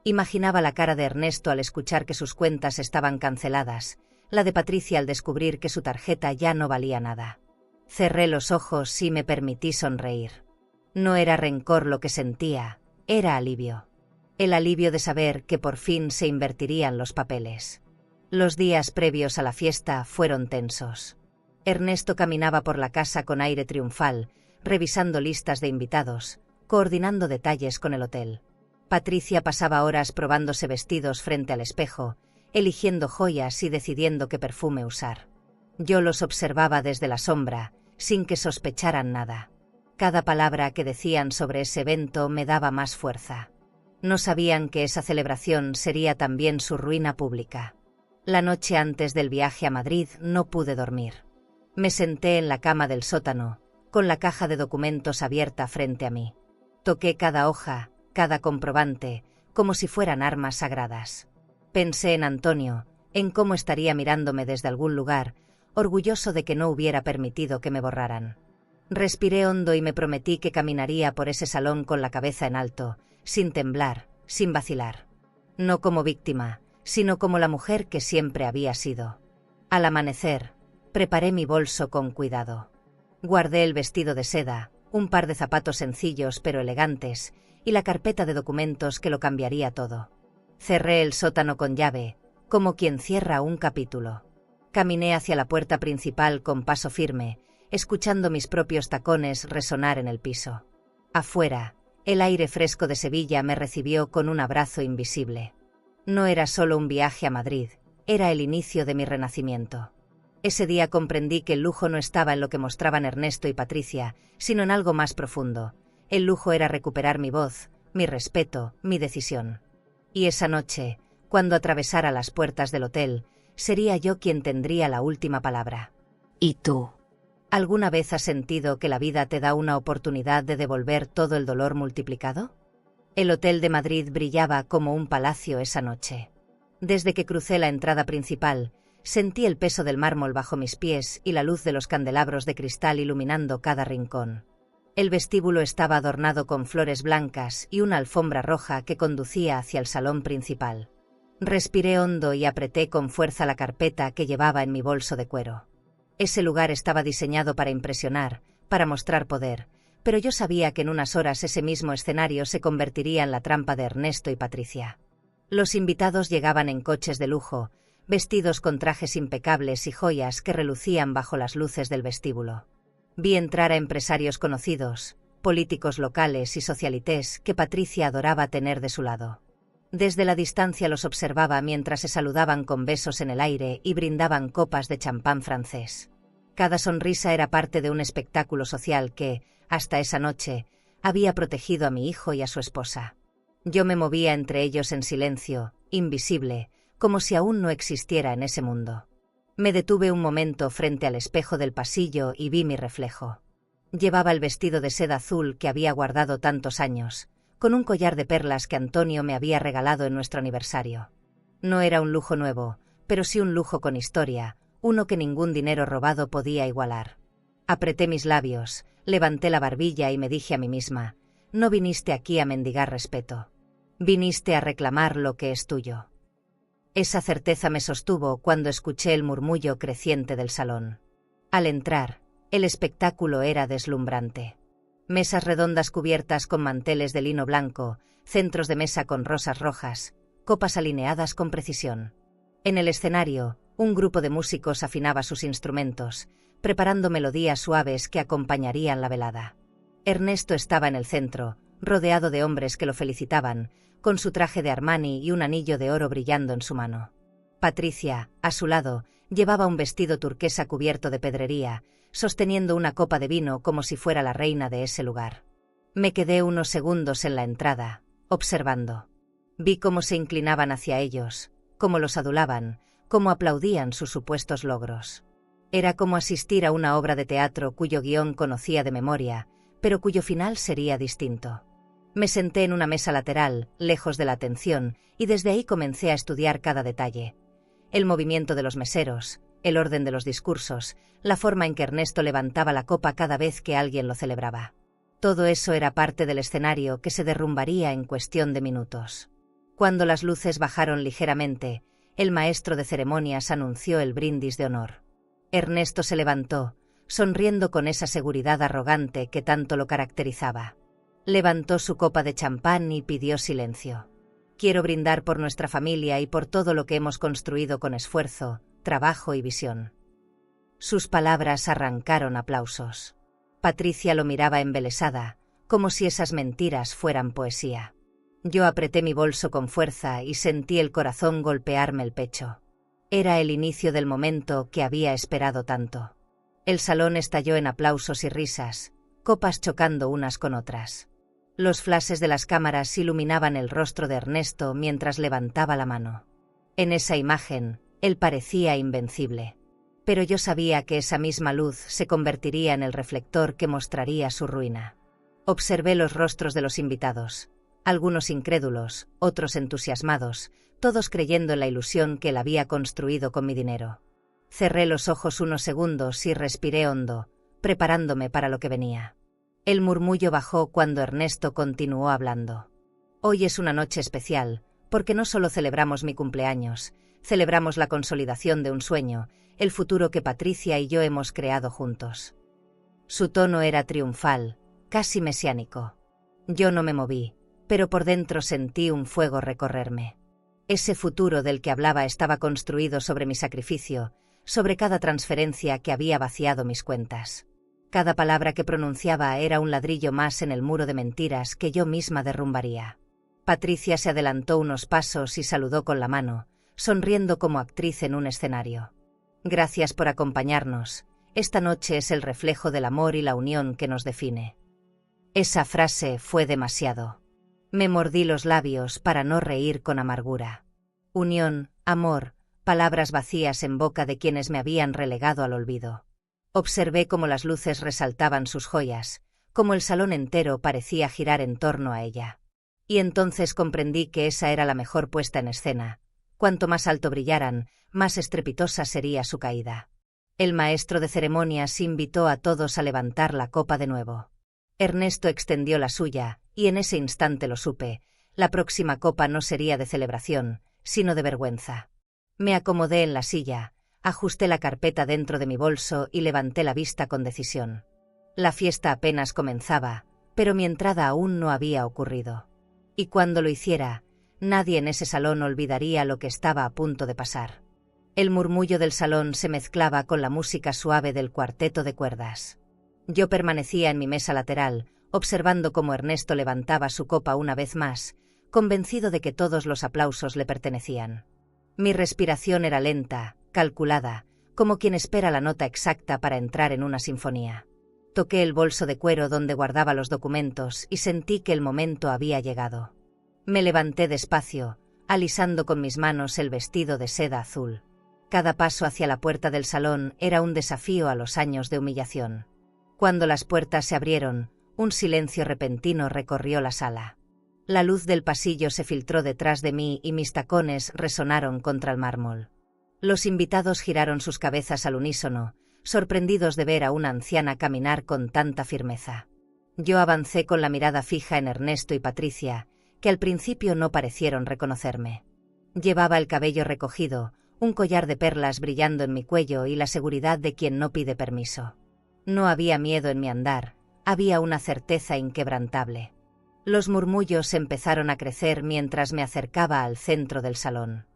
Imaginaba la cara de Ernesto al escuchar que sus cuentas estaban canceladas, la de Patricia al descubrir que su tarjeta ya no valía nada. Cerré los ojos y me permití sonreír. No era rencor lo que sentía, era alivio. El alivio de saber que por fin se invertirían los papeles. Los días previos a la fiesta fueron tensos. Ernesto caminaba por la casa con aire triunfal, revisando listas de invitados, coordinando detalles con el hotel. Patricia pasaba horas probándose vestidos frente al espejo, eligiendo joyas y decidiendo qué perfume usar. Yo los observaba desde la sombra, sin que sospecharan nada. Cada palabra que decían sobre ese evento me daba más fuerza. No sabían que esa celebración sería también su ruina pública. La noche antes del viaje a Madrid no pude dormir. Me senté en la cama del sótano, con la caja de documentos abierta frente a mí. Toqué cada hoja, cada comprobante, como si fueran armas sagradas. Pensé en Antonio, en cómo estaría mirándome desde algún lugar, orgulloso de que no hubiera permitido que me borraran. Respiré hondo y me prometí que caminaría por ese salón con la cabeza en alto, sin temblar, sin vacilar. No como víctima, sino como la mujer que siempre había sido. Al amanecer, preparé mi bolso con cuidado. Guardé el vestido de seda, un par de zapatos sencillos pero elegantes, y la carpeta de documentos que lo cambiaría todo. Cerré el sótano con llave, como quien cierra un capítulo. Caminé hacia la puerta principal con paso firme, escuchando mis propios tacones resonar en el piso. Afuera, el aire fresco de Sevilla me recibió con un abrazo invisible. No era solo un viaje a Madrid, era el inicio de mi renacimiento. Ese día comprendí que el lujo no estaba en lo que mostraban Ernesto y Patricia, sino en algo más profundo. El lujo era recuperar mi voz, mi respeto, mi decisión. Y esa noche, cuando atravesara las puertas del hotel, sería yo quien tendría la última palabra. ¿Y tú? ¿Alguna vez has sentido que la vida te da una oportunidad de devolver todo el dolor multiplicado? El hotel de Madrid brillaba como un palacio esa noche. Desde que crucé la entrada principal, sentí el peso del mármol bajo mis pies y la luz de los candelabros de cristal iluminando cada rincón. El vestíbulo estaba adornado con flores blancas y una alfombra roja que conducía hacia el salón principal. Respiré hondo y apreté con fuerza la carpeta que llevaba en mi bolso de cuero. Ese lugar estaba diseñado para impresionar, para mostrar poder, pero yo sabía que en unas horas ese mismo escenario se convertiría en la trampa de Ernesto y Patricia. Los invitados llegaban en coches de lujo, vestidos con trajes impecables y joyas que relucían bajo las luces del vestíbulo. Vi entrar a empresarios conocidos, políticos locales y socialites que Patricia adoraba tener de su lado. Desde la distancia los observaba mientras se saludaban con besos en el aire y brindaban copas de champán francés. Cada sonrisa era parte de un espectáculo social que, hasta esa noche, había protegido a mi hijo y a su esposa. Yo me movía entre ellos en silencio, invisible, como si aún no existiera en ese mundo. Me detuve un momento frente al espejo del pasillo y vi mi reflejo. Llevaba el vestido de seda azul que había guardado tantos años, con un collar de perlas que Antonio me había regalado en nuestro aniversario. No era un lujo nuevo, pero sí un lujo con historia, uno que ningún dinero robado podía igualar. Apreté mis labios, levanté la barbilla y me dije a mí misma: no viniste aquí a mendigar respeto. Viniste a reclamar lo que es tuyo. Esa certeza me sostuvo cuando escuché el murmullo creciente del salón. Al entrar, el espectáculo era deslumbrante. Mesas redondas cubiertas con manteles de lino blanco, centros de mesa con rosas rojas, copas alineadas con precisión. En el escenario, un grupo de músicos afinaba sus instrumentos, preparando melodías suaves que acompañarían la velada. Ernesto estaba en el centro, rodeado de hombres que lo felicitaban, con su traje de Armani y un anillo de oro brillando en su mano. Patricia, a su lado, llevaba un vestido turquesa cubierto de pedrería, sosteniendo una copa de vino como si fuera la reina de ese lugar. Me quedé unos segundos en la entrada, observando. Vi cómo se inclinaban hacia ellos, cómo los adulaban, cómo aplaudían sus supuestos logros. Era como asistir a una obra de teatro cuyo guión conocía de memoria, pero cuyo final sería distinto. Me senté en una mesa lateral, lejos de la atención, y desde ahí comencé a estudiar cada detalle. El movimiento de los meseros, el orden de los discursos, la forma en que Ernesto levantaba la copa cada vez que alguien lo celebraba. Todo eso era parte del escenario que se derrumbaría en cuestión de minutos. Cuando las luces bajaron ligeramente, el maestro de ceremonias anunció el brindis de honor. Ernesto se levantó, sonriendo con esa seguridad arrogante que tanto lo caracterizaba. Levantó su copa de champán y pidió silencio. Quiero brindar por nuestra familia y por todo lo que hemos construido con esfuerzo, trabajo y visión. Sus palabras arrancaron aplausos. Patricia lo miraba embelesada, como si esas mentiras fueran poesía. Yo apreté mi bolso con fuerza y sentí el corazón golpearme el pecho. Era el inicio del momento que había esperado tanto. El salón estalló en aplausos y risas, copas chocando unas con otras. Los flashes de las cámaras iluminaban el rostro de Ernesto mientras levantaba la mano. En esa imagen, él parecía invencible. Pero yo sabía que esa misma luz se convertiría en el reflector que mostraría su ruina. Observé los rostros de los invitados, algunos incrédulos, otros entusiasmados, todos creyendo en la ilusión que él había construido con mi dinero. Cerré los ojos unos segundos y respiré hondo, preparándome para lo que venía. El murmullo bajó cuando Ernesto continuó hablando. Hoy es una noche especial, porque no solo celebramos mi cumpleaños, celebramos la consolidación de un sueño, el futuro que Patricia y yo hemos creado juntos. Su tono era triunfal, casi mesiánico. Yo no me moví, pero por dentro sentí un fuego recorrerme. Ese futuro del que hablaba estaba construido sobre mi sacrificio, sobre cada transferencia que había vaciado mis cuentas. Cada palabra que pronunciaba era un ladrillo más en el muro de mentiras que yo misma derrumbaría. Patricia se adelantó unos pasos y saludó con la mano, sonriendo como actriz en un escenario. Gracias por acompañarnos. Esta noche es el reflejo del amor y la unión que nos define. Esa frase fue demasiado. Me mordí los labios para no reír con amargura. Unión, amor, palabras vacías en boca de quienes me habían relegado al olvido. Observé cómo las luces resaltaban sus joyas, cómo el salón entero parecía girar en torno a ella. Y entonces comprendí que esa era la mejor puesta en escena. Cuanto más alto brillaran, más estrepitosa sería su caída. El maestro de ceremonias invitó a todos a levantar la copa de nuevo. Ernesto extendió la suya, y en ese instante lo supe, la próxima copa no sería de celebración, sino de vergüenza. Me acomodé en la silla, ajusté la carpeta dentro de mi bolso y levanté la vista con decisión. La fiesta apenas comenzaba, pero mi entrada aún no había ocurrido. Y cuando lo hiciera, nadie en ese salón olvidaría lo que estaba a punto de pasar. El murmullo del salón se mezclaba con la música suave del cuarteto de cuerdas. Yo permanecía en mi mesa lateral, observando cómo Ernesto levantaba su copa una vez más, convencido de que todos los aplausos le pertenecían. Mi respiración era lenta, calculada, como quien espera la nota exacta para entrar en una sinfonía. Toqué el bolso de cuero donde guardaba los documentos y sentí que el momento había llegado. Me levanté despacio, alisando con mis manos el vestido de seda azul. Cada paso hacia la puerta del salón era un desafío a los años de humillación. Cuando las puertas se abrieron, un silencio repentino recorrió la sala. La luz del pasillo se filtró detrás de mí y mis tacones resonaron contra el mármol. Los invitados giraron sus cabezas al unísono, sorprendidos de ver a una anciana caminar con tanta firmeza. Yo avancé con la mirada fija en Ernesto y Patricia, que al principio no parecieron reconocerme. Llevaba el cabello recogido, un collar de perlas brillando en mi cuello y la seguridad de quien no pide permiso. No había miedo en mi andar, había una certeza inquebrantable. Los murmullos empezaron a crecer mientras me acercaba al centro del salón.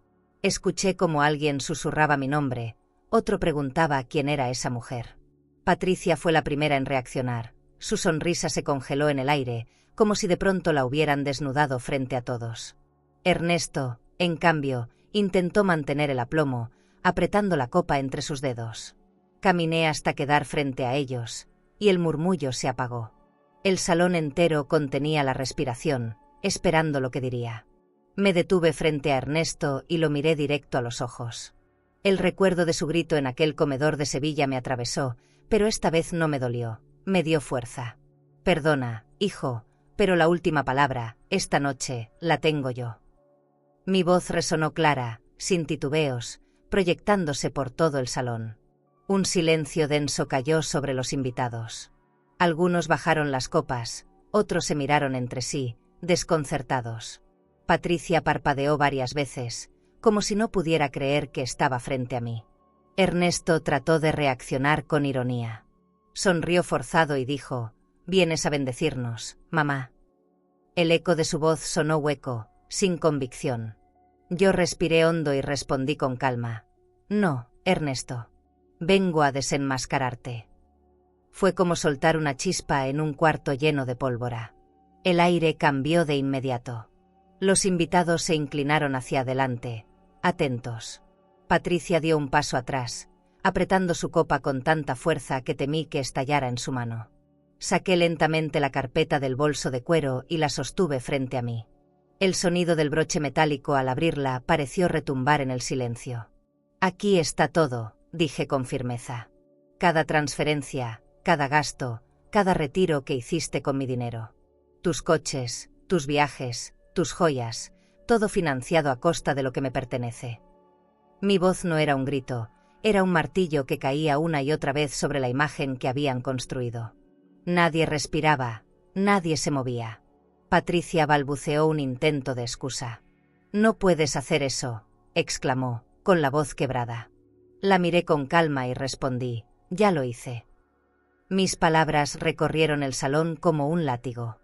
Escuché como alguien susurraba mi nombre, otro preguntaba quién era esa mujer. Patricia fue la primera en reaccionar. Su sonrisa se congeló en el aire, como si de pronto la hubieran desnudado frente a todos. Ernesto, en cambio, intentó mantener el aplomo, apretando la copa entre sus dedos. Caminé hasta quedar frente a ellos, y el murmullo se apagó. El salón entero contenía la respiración, esperando lo que diría. Me detuve frente a Ernesto y lo miré directo a los ojos. El recuerdo de su grito en aquel comedor de Sevilla me atravesó, pero esta vez no me dolió, me dio fuerza. Perdona, hijo, pero la última palabra, esta noche, la tengo yo. Mi voz resonó clara, sin titubeos, proyectándose por todo el salón. Un silencio denso cayó sobre los invitados. Algunos bajaron las copas, otros se miraron entre sí, desconcertados. Patricia parpadeó varias veces, como si no pudiera creer que estaba frente a mí. Ernesto trató de reaccionar con ironía. Sonrió forzado y dijo: «Vienes a bendecirnos, mamá». El eco de su voz sonó hueco, sin convicción. Yo respiré hondo y respondí con calma: «No, Ernesto. Vengo a desenmascararte». Fue como soltar una chispa en un cuarto lleno de pólvora. El aire cambió de inmediato. Los invitados se inclinaron hacia adelante, atentos. Patricia dio un paso atrás, apretando su copa con tanta fuerza que temí que estallara en su mano. Saqué lentamente la carpeta del bolso de cuero y la sostuve frente a mí. El sonido del broche metálico al abrirla pareció retumbar en el silencio. «Aquí está todo», dije con firmeza. «Cada transferencia, cada gasto, cada retiro que hiciste con mi dinero. Tus coches, tus viajes, tus joyas, todo financiado a costa de lo que me pertenece». Mi voz no era un grito, era un martillo que caía una y otra vez sobre la imagen que habían construido. Nadie respiraba, nadie se movía. Patricia balbuceó un intento de excusa. «No puedes hacer eso», exclamó, con la voz quebrada. La miré con calma y respondí: «Ya lo hice». Mis palabras recorrieron el salón como un látigo.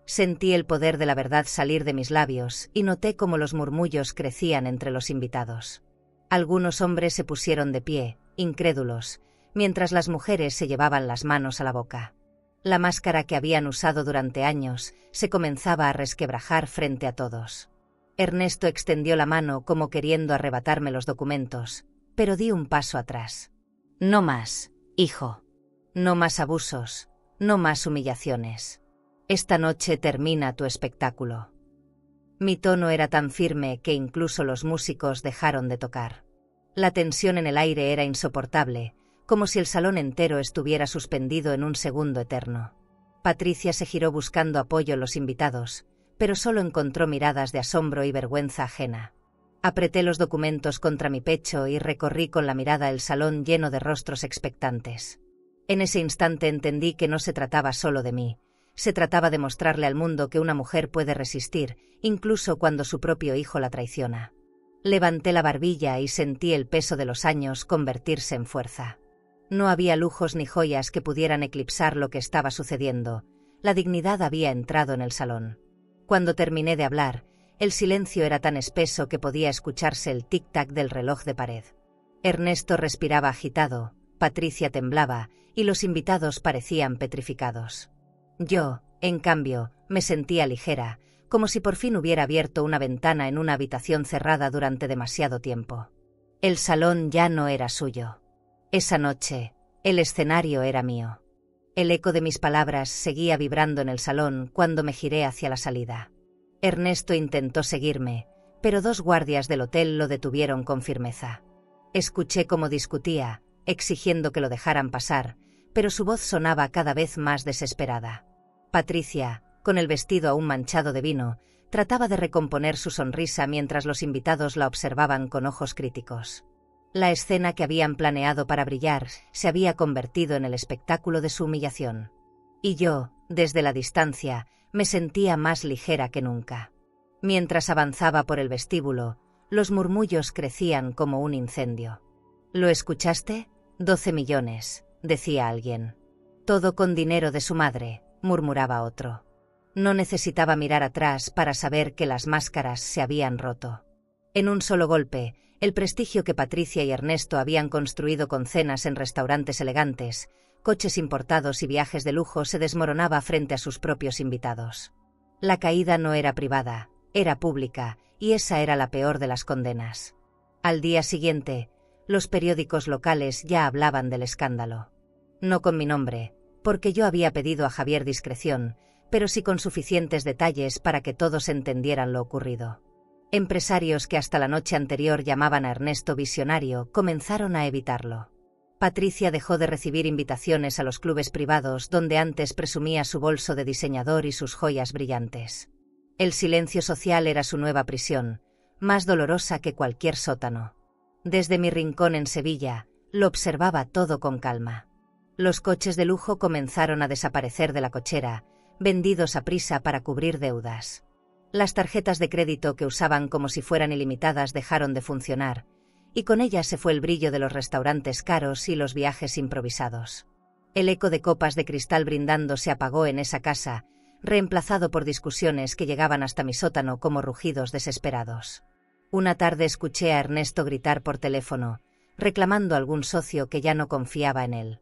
Sentí el poder de la verdad salir de mis labios y noté cómo los murmullos crecían entre los invitados. Algunos hombres se pusieron de pie, incrédulos, mientras las mujeres se llevaban las manos a la boca. La máscara que habían usado durante años se comenzaba a resquebrajar frente a todos. Ernesto extendió la mano como queriendo arrebatarme los documentos, pero di un paso atrás. «No más, hijo. No más abusos, no más humillaciones. Esta noche termina tu espectáculo». Mi tono era tan firme que incluso los músicos dejaron de tocar. La tensión en el aire era insoportable, como si el salón entero estuviera suspendido en un segundo eterno. Patricia se giró buscando apoyo en los invitados, pero solo encontró miradas de asombro y vergüenza ajena. Apreté los documentos contra mi pecho y recorrí con la mirada el salón lleno de rostros expectantes. En ese instante entendí que no se trataba solo de mí. Se trataba de mostrarle al mundo que una mujer puede resistir, incluso cuando su propio hijo la traiciona. Levanté la barbilla y sentí el peso de los años convertirse en fuerza. No había lujos ni joyas que pudieran eclipsar lo que estaba sucediendo. La dignidad había entrado en el salón. Cuando terminé de hablar, el silencio era tan espeso que podía escucharse el tic-tac del reloj de pared. Ernesto respiraba agitado, Patricia temblaba, y los invitados parecían petrificados. Yo, en cambio, me sentía ligera, como si por fin hubiera abierto una ventana en una habitación cerrada durante demasiado tiempo. El salón ya no era suyo. Esa noche, el escenario era mío. El eco de mis palabras seguía vibrando en el salón cuando me giré hacia la salida. Ernesto intentó seguirme, pero 2 guardias del hotel lo detuvieron con firmeza. Escuché cómo discutía, exigiendo que lo dejaran pasar, pero su voz sonaba cada vez más desesperada. Patricia, con el vestido aún manchado de vino, trataba de recomponer su sonrisa mientras los invitados la observaban con ojos críticos. La escena que habían planeado para brillar se había convertido en el espectáculo de su humillación. Y yo, desde la distancia, me sentía más ligera que nunca. Mientras avanzaba por el vestíbulo, los murmullos crecían como un incendio. ¿Lo escuchaste? 12 millones, decía alguien. Todo con dinero de su madre, murmuraba otro. No necesitaba mirar atrás para saber que las máscaras se habían roto. En un solo golpe, el prestigio que Patricia y Ernesto habían construido con cenas en restaurantes elegantes, coches importados y viajes de lujo se desmoronaba frente a sus propios invitados. La caída no era privada, era pública, y esa era la peor de las condenas. Al día siguiente, los periódicos locales ya hablaban del escándalo. No con mi nombre, porque yo había pedido a Javier discreción, pero sí con suficientes detalles para que todos entendieran lo ocurrido. Empresarios que hasta la noche anterior llamaban a Ernesto visionario comenzaron a evitarlo. Patricia dejó de recibir invitaciones a los clubes privados donde antes presumía su bolso de diseñador y sus joyas brillantes. El silencio social era su nueva prisión, más dolorosa que cualquier sótano. Desde mi rincón en Sevilla, lo observaba todo con calma. Los coches de lujo comenzaron a desaparecer de la cochera, vendidos a prisa para cubrir deudas. Las tarjetas de crédito que usaban como si fueran ilimitadas dejaron de funcionar, y con ellas se fue el brillo de los restaurantes caros y los viajes improvisados. El eco de copas de cristal brindando se apagó en esa casa, reemplazado por discusiones que llegaban hasta mi sótano como rugidos desesperados. Una tarde escuché a Ernesto gritar por teléfono, reclamando a algún socio que ya no confiaba en él.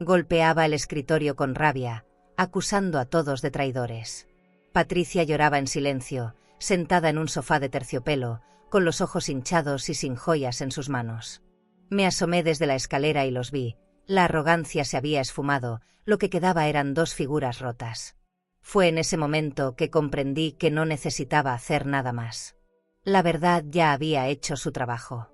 Golpeaba el escritorio con rabia, acusando a todos de traidores. Patricia lloraba en silencio, sentada en un sofá de terciopelo, con los ojos hinchados y sin joyas en sus manos. Me asomé desde la escalera y los vi. La arrogancia se había esfumado, lo que quedaba eran 2 figuras rotas. Fue en ese momento que comprendí que no necesitaba hacer nada más. La verdad ya había hecho su trabajo.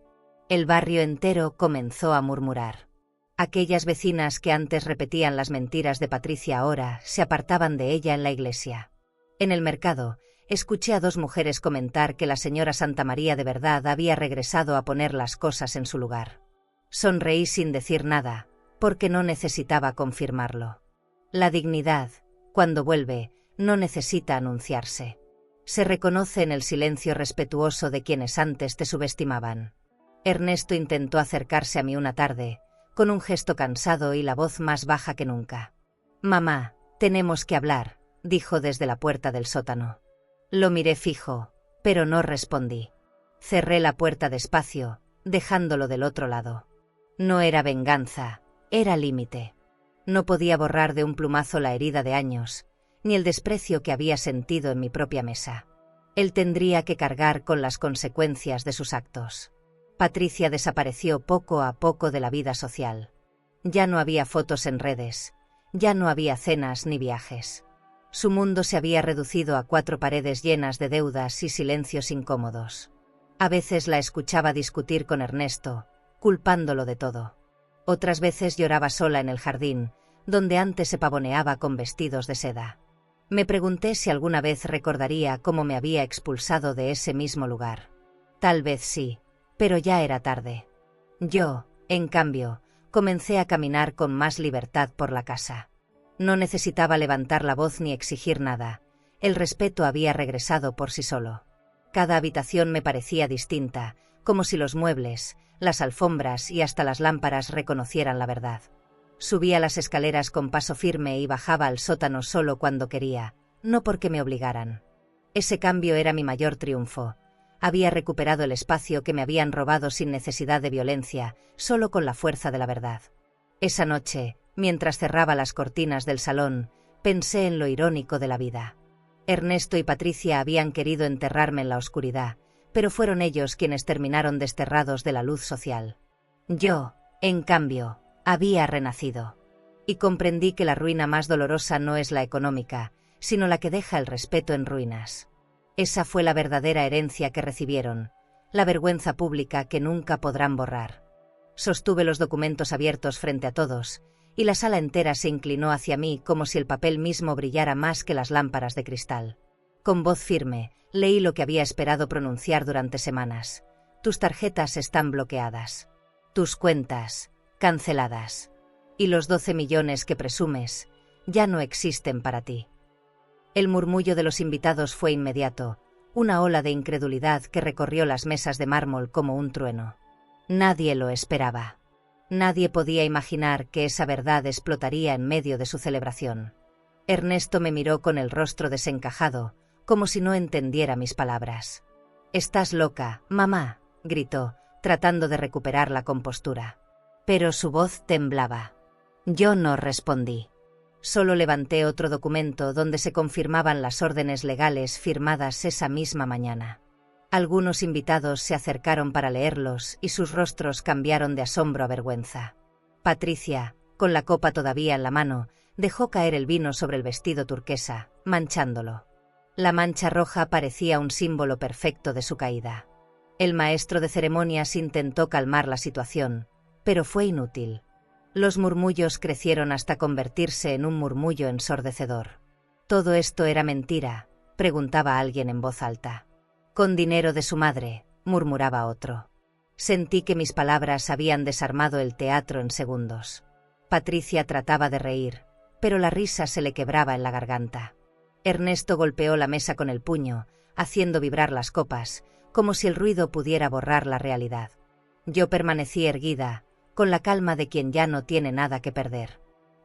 El barrio entero comenzó a murmurar. Aquellas vecinas que antes repetían las mentiras de Patricia ahora se apartaban de ella en la iglesia. En el mercado, escuché a 2 mujeres comentar que la señora Santamaría de verdad había regresado a poner las cosas en su lugar. Sonreí sin decir nada, porque no necesitaba confirmarlo. La dignidad, cuando vuelve, no necesita anunciarse. Se reconoce en el silencio respetuoso de quienes antes te subestimaban. Ernesto intentó acercarse a mí una tarde, con un gesto cansado y la voz más baja que nunca. «Mamá, tenemos que hablar», dijo desde la puerta del sótano. Lo miré fijo, pero no respondí. Cerré la puerta despacio, dejándolo del otro lado. No era venganza, era límite. No podía borrar de un plumazo la herida de años, ni el desprecio que había sentido en mi propia mesa. Él tendría que cargar con las consecuencias de sus actos. Patricia desapareció poco a poco de la vida social. Ya no había fotos en redes, ya no había cenas ni viajes. Su mundo se había reducido a 4 paredes llenas de deudas y silencios incómodos. A veces la escuchaba discutir con Ernesto, culpándolo de todo. Otras veces lloraba sola en el jardín, donde antes se pavoneaba con vestidos de seda. Me pregunté si alguna vez recordaría cómo me había expulsado de ese mismo lugar. Tal vez sí, pero ya era tarde. Yo, en cambio, comencé a caminar con más libertad por la casa. No necesitaba levantar la voz ni exigir nada. El respeto había regresado por sí solo. Cada habitación me parecía distinta, como si los muebles, las alfombras y hasta las lámparas reconocieran la verdad. Subía las escaleras con paso firme y bajaba al sótano solo cuando quería, no porque me obligaran. Ese cambio era mi mayor triunfo. Había recuperado el espacio que me habían robado sin necesidad de violencia, solo con la fuerza de la verdad. Esa noche, mientras cerraba las cortinas del salón, pensé en lo irónico de la vida. Ernesto y Patricia habían querido enterrarme en la oscuridad, pero fueron ellos quienes terminaron desterrados de la luz social. Yo, en cambio, había renacido. Y comprendí que la ruina más dolorosa no es la económica, sino la que deja el respeto en ruinas. Esa fue la verdadera herencia que recibieron, la vergüenza pública que nunca podrán borrar. Sostuve los documentos abiertos frente a todos, y la sala entera se inclinó hacia mí como si el papel mismo brillara más que las lámparas de cristal. Con voz firme, leí lo que había esperado pronunciar durante semanas. Tus tarjetas están bloqueadas. Tus cuentas, canceladas. Y los 12 millones que presumes, ya no existen para ti. El murmullo de los invitados fue inmediato, una ola de incredulidad que recorrió las mesas de mármol como un trueno. Nadie lo esperaba. Nadie podía imaginar que esa verdad explotaría en medio de su celebración. Ernesto me miró con el rostro desencajado, como si no entendiera mis palabras. «Estás loca, mamá», gritó, tratando de recuperar la compostura. Pero su voz temblaba. Yo no respondí. Solo levanté otro documento donde se confirmaban las órdenes legales firmadas esa misma mañana. Algunos invitados se acercaron para leerlos y sus rostros cambiaron de asombro a vergüenza. Patricia, con la copa todavía en la mano, dejó caer el vino sobre el vestido turquesa, manchándolo. La mancha roja parecía un símbolo perfecto de su caída. El maestro de ceremonias intentó calmar la situación, pero fue inútil. Los murmullos crecieron hasta convertirse en un murmullo ensordecedor. ¿Todo esto era mentira?, preguntaba alguien en voz alta. Con dinero de su madre, murmuraba otro. Sentí que mis palabras habían desarmado el teatro en segundos. Patricia trataba de reír, pero la risa se le quebraba en la garganta. Ernesto golpeó la mesa con el puño, haciendo vibrar las copas, como si el ruido pudiera borrar la realidad. Yo permanecí erguida, con la calma de quien ya no tiene nada que perder.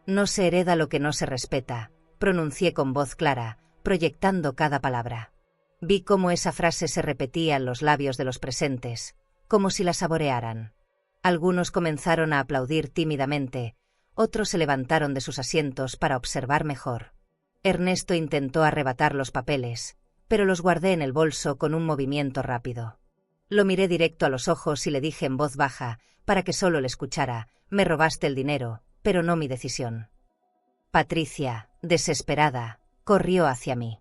No se hereda lo que no se respeta, pronuncié con voz clara, proyectando cada palabra. Vi cómo esa frase se repetía en los labios de los presentes, como si la saborearan. Algunos comenzaron a aplaudir tímidamente, otros se levantaron de sus asientos para observar mejor. Ernesto intentó arrebatar los papeles, pero los guardé en el bolso con un movimiento rápido. Lo miré directo a los ojos y le dije en voz baja, para que solo le escuchara: me robaste el dinero, pero no mi decisión. Patricia, desesperada, corrió hacia mí.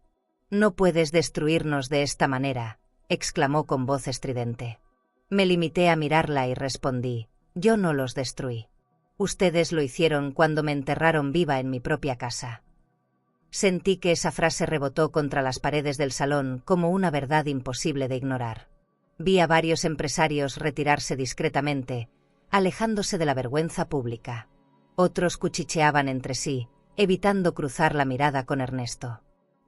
«No puedes destruirnos de esta manera», exclamó con voz estridente. Me limité a mirarla y respondí: «Yo no los destruí. Ustedes lo hicieron cuando me enterraron viva en mi propia casa». Sentí que esa frase rebotó contra las paredes del salón como una verdad imposible de ignorar. Vi a varios empresarios retirarse discretamente, alejándose de la vergüenza pública. Otros cuchicheaban entre sí, evitando cruzar la mirada con Ernesto.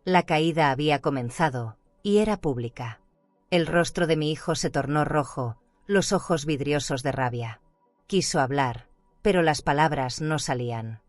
La caída había comenzado, y era pública. El rostro de mi hijo se tornó rojo, los ojos vidriosos de rabia. Quiso hablar, pero las palabras no salían.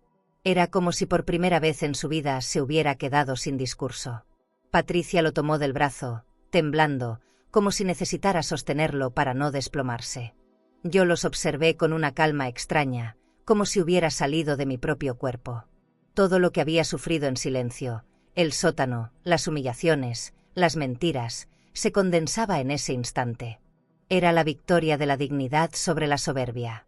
Era como si por primera vez en su vida se hubiera quedado sin discurso. Patricia lo tomó del brazo, temblando, como si necesitara sostenerlo para no desplomarse. Yo los observé con una calma extraña, como si hubiera salido de mi propio cuerpo. Todo lo que había sufrido en silencio, el sótano, las humillaciones, las mentiras, se condensaba en ese instante. Era la victoria de la dignidad sobre la soberbia.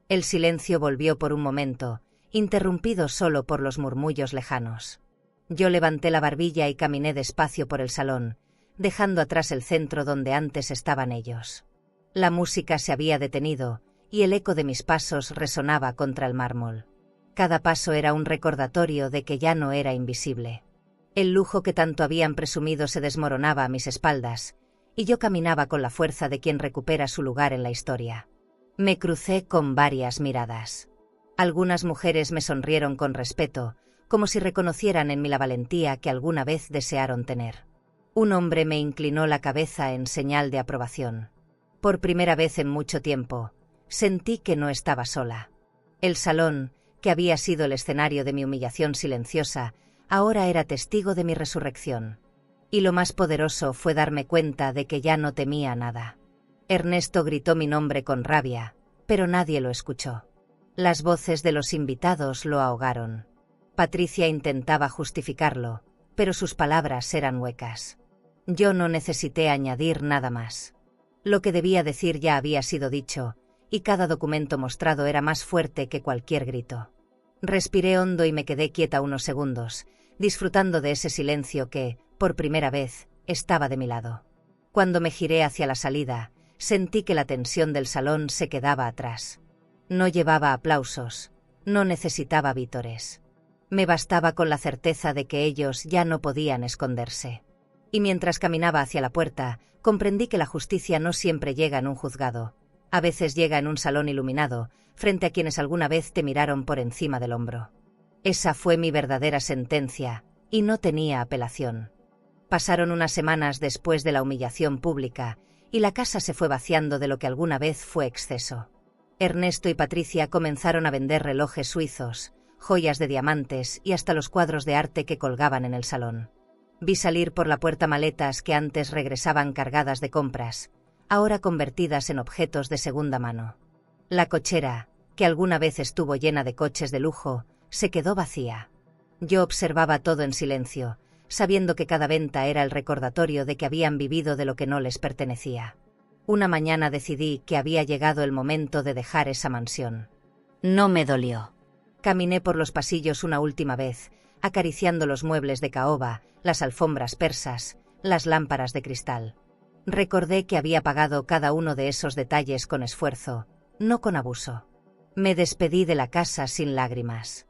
El silencio volvió por un momento, interrumpido solo por los murmullos lejanos. Yo levanté la barbilla y caminé despacio por el salón, dejando atrás el centro donde antes estaban ellos. La música se había detenido, y el eco de mis pasos resonaba contra el mármol. Cada paso era un recordatorio de que ya no era invisible. El lujo que tanto habían presumido se desmoronaba a mis espaldas, y yo caminaba con la fuerza de quien recupera su lugar en la historia. Me crucé con varias miradas. Algunas mujeres me sonrieron con respeto, como si reconocieran en mí la valentía que alguna vez desearon tener. Un hombre me inclinó la cabeza en señal de aprobación. Por primera vez en mucho tiempo, sentí que no estaba sola. El salón, que había sido el escenario de mi humillación silenciosa, ahora era testigo de mi resurrección. Y lo más poderoso fue darme cuenta de que ya no temía nada. Ernesto gritó mi nombre con rabia, pero nadie lo escuchó. Las voces de los invitados lo ahogaron. Patricia intentaba justificarlo, pero sus palabras eran huecas. Yo no necesité añadir nada más. Lo que debía decir ya había sido dicho, y cada documento mostrado era más fuerte que cualquier grito. Respiré hondo y me quedé quieta unos segundos, disfrutando de ese silencio que, por primera vez, estaba de mi lado. Cuando me giré hacia la salida, sentí que la tensión del salón se quedaba atrás. No llevaba aplausos, no necesitaba vítores. Me bastaba con la certeza de que ellos ya no podían esconderse. Y mientras caminaba hacia la puerta, comprendí que la justicia no siempre llega en un juzgado. A veces llega en un salón iluminado, frente a quienes alguna vez te miraron por encima del hombro. Esa fue mi verdadera sentencia, y no tenía apelación. Pasaron unas semanas después de la humillación pública, y la casa se fue vaciando de lo que alguna vez fue exceso. Ernesto y Patricia comenzaron a vender relojes suizos, joyas de diamantes y hasta los cuadros de arte que colgaban en el salón. Vi salir por la puerta maletas que antes regresaban cargadas de compras, ahora convertidas en objetos de segunda mano. La cochera, que alguna vez estuvo llena de coches de lujo, se quedó vacía. Yo observaba todo en silencio, sabiendo que cada venta era el recordatorio de que habían vivido de lo que no les pertenecía. Una mañana decidí que había llegado el momento de dejar esa mansión. No me dolió. Caminé por los pasillos una última vez, acariciando los muebles de caoba, las alfombras persas, las lámparas de cristal. Recordé que había pagado cada uno de esos detalles con esfuerzo, no con abuso. Me despedí de la casa sin lágrimas.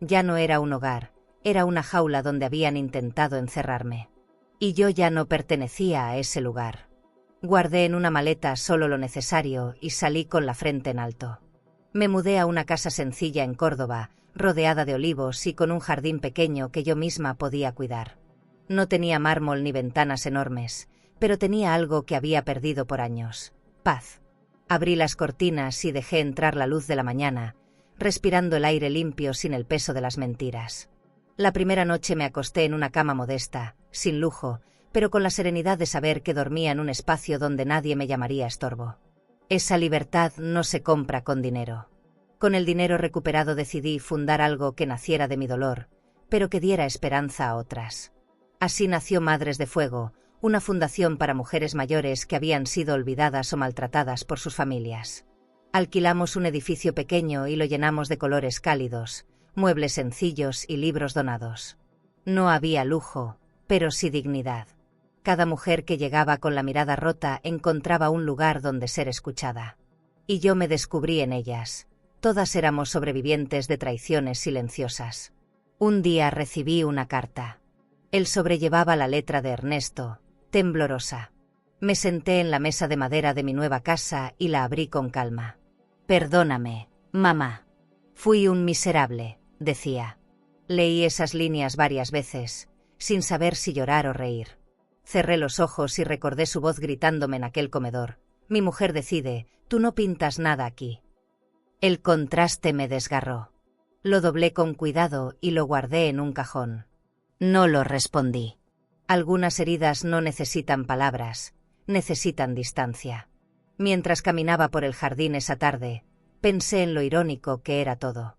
Ya no era un hogar, era una jaula donde habían intentado encerrarme. Y yo ya no pertenecía a ese lugar. Guardé en una maleta solo lo necesario y salí con la frente en alto. Me mudé a una casa sencilla en Córdoba, rodeada de olivos y con un jardín pequeño que yo misma podía cuidar. No tenía mármol ni ventanas enormes, pero tenía algo que había perdido por años: paz. Abrí las cortinas y dejé entrar la luz de la mañana, respirando el aire limpio sin el peso de las mentiras. La primera noche me acosté en una cama modesta, sin lujo, pero con la serenidad de saber que dormía en un espacio donde nadie me llamaría estorbo. Esa libertad no se compra con dinero. Con el dinero recuperado decidí fundar algo que naciera de mi dolor, pero que diera esperanza a otras. Así nació Madres de Fuego, una fundación para mujeres mayores que habían sido olvidadas o maltratadas por sus familias. Alquilamos un edificio pequeño y lo llenamos de colores cálidos, muebles sencillos y libros donados. No había lujo, pero sí dignidad. Cada mujer que llegaba con la mirada rota encontraba un lugar donde ser escuchada. Y yo me descubrí en ellas. Todas éramos sobrevivientes de traiciones silenciosas. Un día recibí una carta. El sobre llevaba la letra de Ernesto, temblorosa. Me senté en la mesa de madera de mi nueva casa y la abrí con calma. Perdóname, mamá. Fui un miserable, decía. Leí esas líneas varias veces, sin saber si llorar o reír. Cerré los ojos y recordé su voz gritándome en aquel comedor: mi mujer decide, tú no pintas nada aquí. El contraste me desgarró. Lo doblé con cuidado y lo guardé en un cajón. No lo respondí. Algunas heridas no necesitan palabras, necesitan distancia. Mientras caminaba por el jardín esa tarde, pensé en lo irónico que era todo.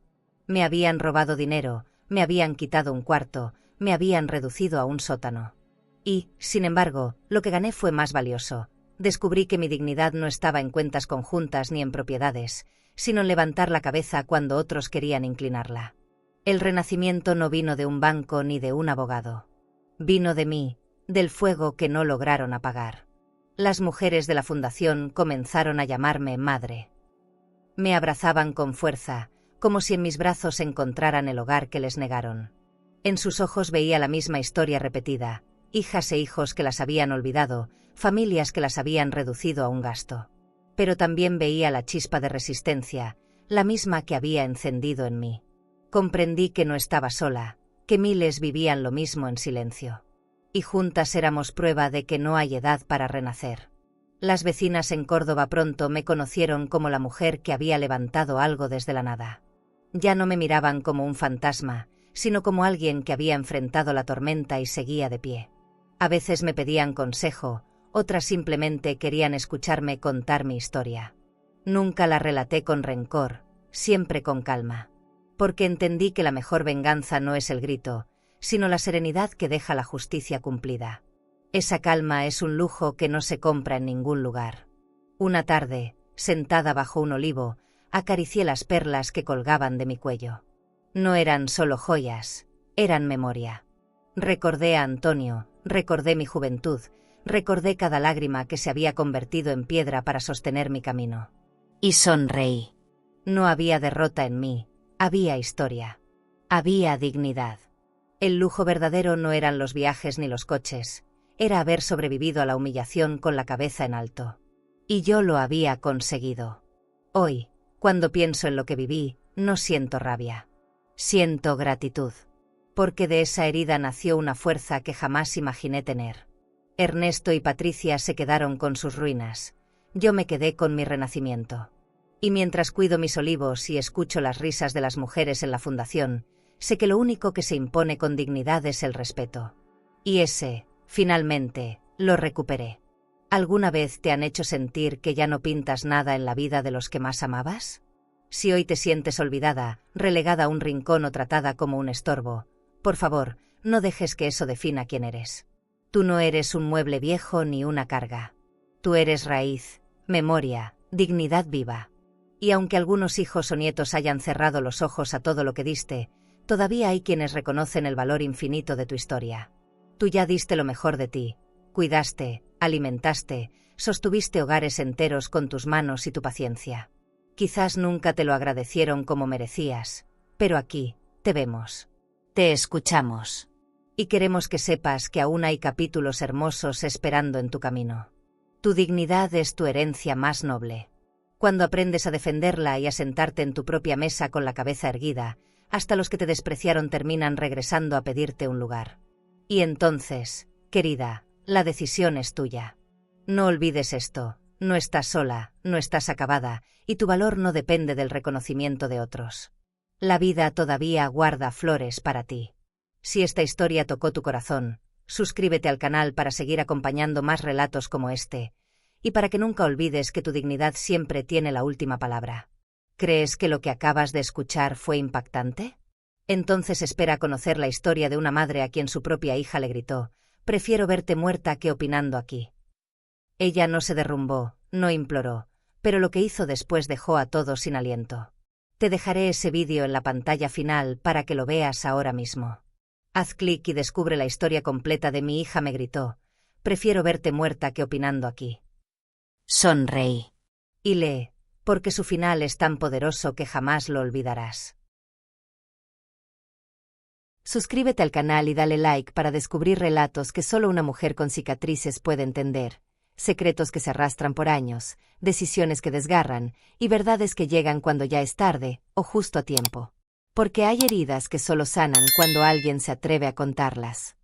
Me habían robado dinero, me habían quitado un cuarto, me habían reducido a un sótano. Y, sin embargo, lo que gané fue más valioso. Descubrí que mi dignidad no estaba en cuentas conjuntas ni en propiedades, sino en levantar la cabeza cuando otros querían inclinarla. El renacimiento no vino de un banco ni de un abogado. Vino de mí, del fuego que no lograron apagar. Las mujeres de la fundación comenzaron a llamarme madre. Me abrazaban con fuerza, como si en mis brazos encontraran el hogar que les negaron. En sus ojos veía la misma historia repetida: hijas e hijos que las habían olvidado, familias que las habían reducido a un gasto. Pero también veía la chispa de resistencia, la misma que había encendido en mí. Comprendí que no estaba sola, que miles vivían lo mismo en silencio. Y juntas éramos prueba de que no hay edad para renacer. Las vecinas en Córdoba pronto me conocieron como la mujer que había levantado algo desde la nada. Ya no me miraban como un fantasma, sino como alguien que había enfrentado la tormenta y seguía de pie. A veces me pedían consejo, otras simplemente querían escucharme contar mi historia. Nunca la relaté con rencor, siempre con calma. Porque entendí que la mejor venganza no es el grito, sino la serenidad que deja la justicia cumplida. Esa calma es un lujo que no se compra en ningún lugar. Una tarde, sentada bajo un olivo, acaricié las perlas que colgaban de mi cuello. No eran solo joyas, eran memoria. Recordé a Antonio, recordé mi juventud, recordé cada lágrima que se había convertido en piedra para sostener mi camino. Y sonreí. No había derrota en mí, había historia. Había dignidad. El lujo verdadero no eran los viajes ni los coches, era haber sobrevivido a la humillación con la cabeza en alto. Y yo lo había conseguido. Hoy, cuando pienso en lo que viví, no siento rabia. Siento gratitud. Porque de esa herida nació una fuerza que jamás imaginé tener. Ernesto y Patricia se quedaron con sus ruinas. Yo me quedé con mi renacimiento. Y mientras cuido mis olivos y escucho las risas de las mujeres en la fundación, sé que lo único que se impone con dignidad es el respeto. Y ese, finalmente, lo recuperé. ¿Alguna vez te han hecho sentir que ya no pintas nada en la vida de los que más amabas? Si hoy te sientes olvidada, relegada a un rincón o tratada como un estorbo, por favor, no dejes que eso defina quién eres. Tú no eres un mueble viejo ni una carga. Tú eres raíz, memoria, dignidad viva. Y aunque algunos hijos o nietos hayan cerrado los ojos a todo lo que diste, todavía hay quienes reconocen el valor infinito de tu historia. Tú ya diste lo mejor de ti, cuidaste, alimentaste, sostuviste hogares enteros con tus manos y tu paciencia. Quizás nunca te lo agradecieron como merecías, pero aquí, te vemos. Te escuchamos. Y queremos que sepas que aún hay capítulos hermosos esperando en tu camino. Tu dignidad es tu herencia más noble. Cuando aprendes a defenderla y a sentarte en tu propia mesa con la cabeza erguida, hasta los que te despreciaron terminan regresando a pedirte un lugar. Y entonces, querida, la decisión es tuya. No olvides esto, no estás sola, no estás acabada, y tu valor no depende del reconocimiento de otros. La vida todavía guarda flores para ti. Si esta historia tocó tu corazón, suscríbete al canal para seguir acompañando más relatos como este, y para que nunca olvides que tu dignidad siempre tiene la última palabra. ¿Crees que lo que acabas de escuchar fue impactante? Entonces espera conocer la historia de una madre a quien su propia hija le gritó: «Prefiero verte muerta que opinando aquí». Ella no se derrumbó, no imploró, pero lo que hizo después dejó a todos sin aliento. Te dejaré ese vídeo en la pantalla final para que lo veas ahora mismo. Haz clic y descubre la historia completa de «Mi hija me gritó, prefiero verte muerta que opinando aquí». Sonreí. Y lee, porque su final es tan poderoso que jamás lo olvidarás. Suscríbete al canal y dale like para descubrir relatos que solo una mujer con cicatrices puede entender, secretos que se arrastran por años, decisiones que desgarran, y verdades que llegan cuando ya es tarde, o justo a tiempo. Porque hay heridas que solo sanan cuando alguien se atreve a contarlas.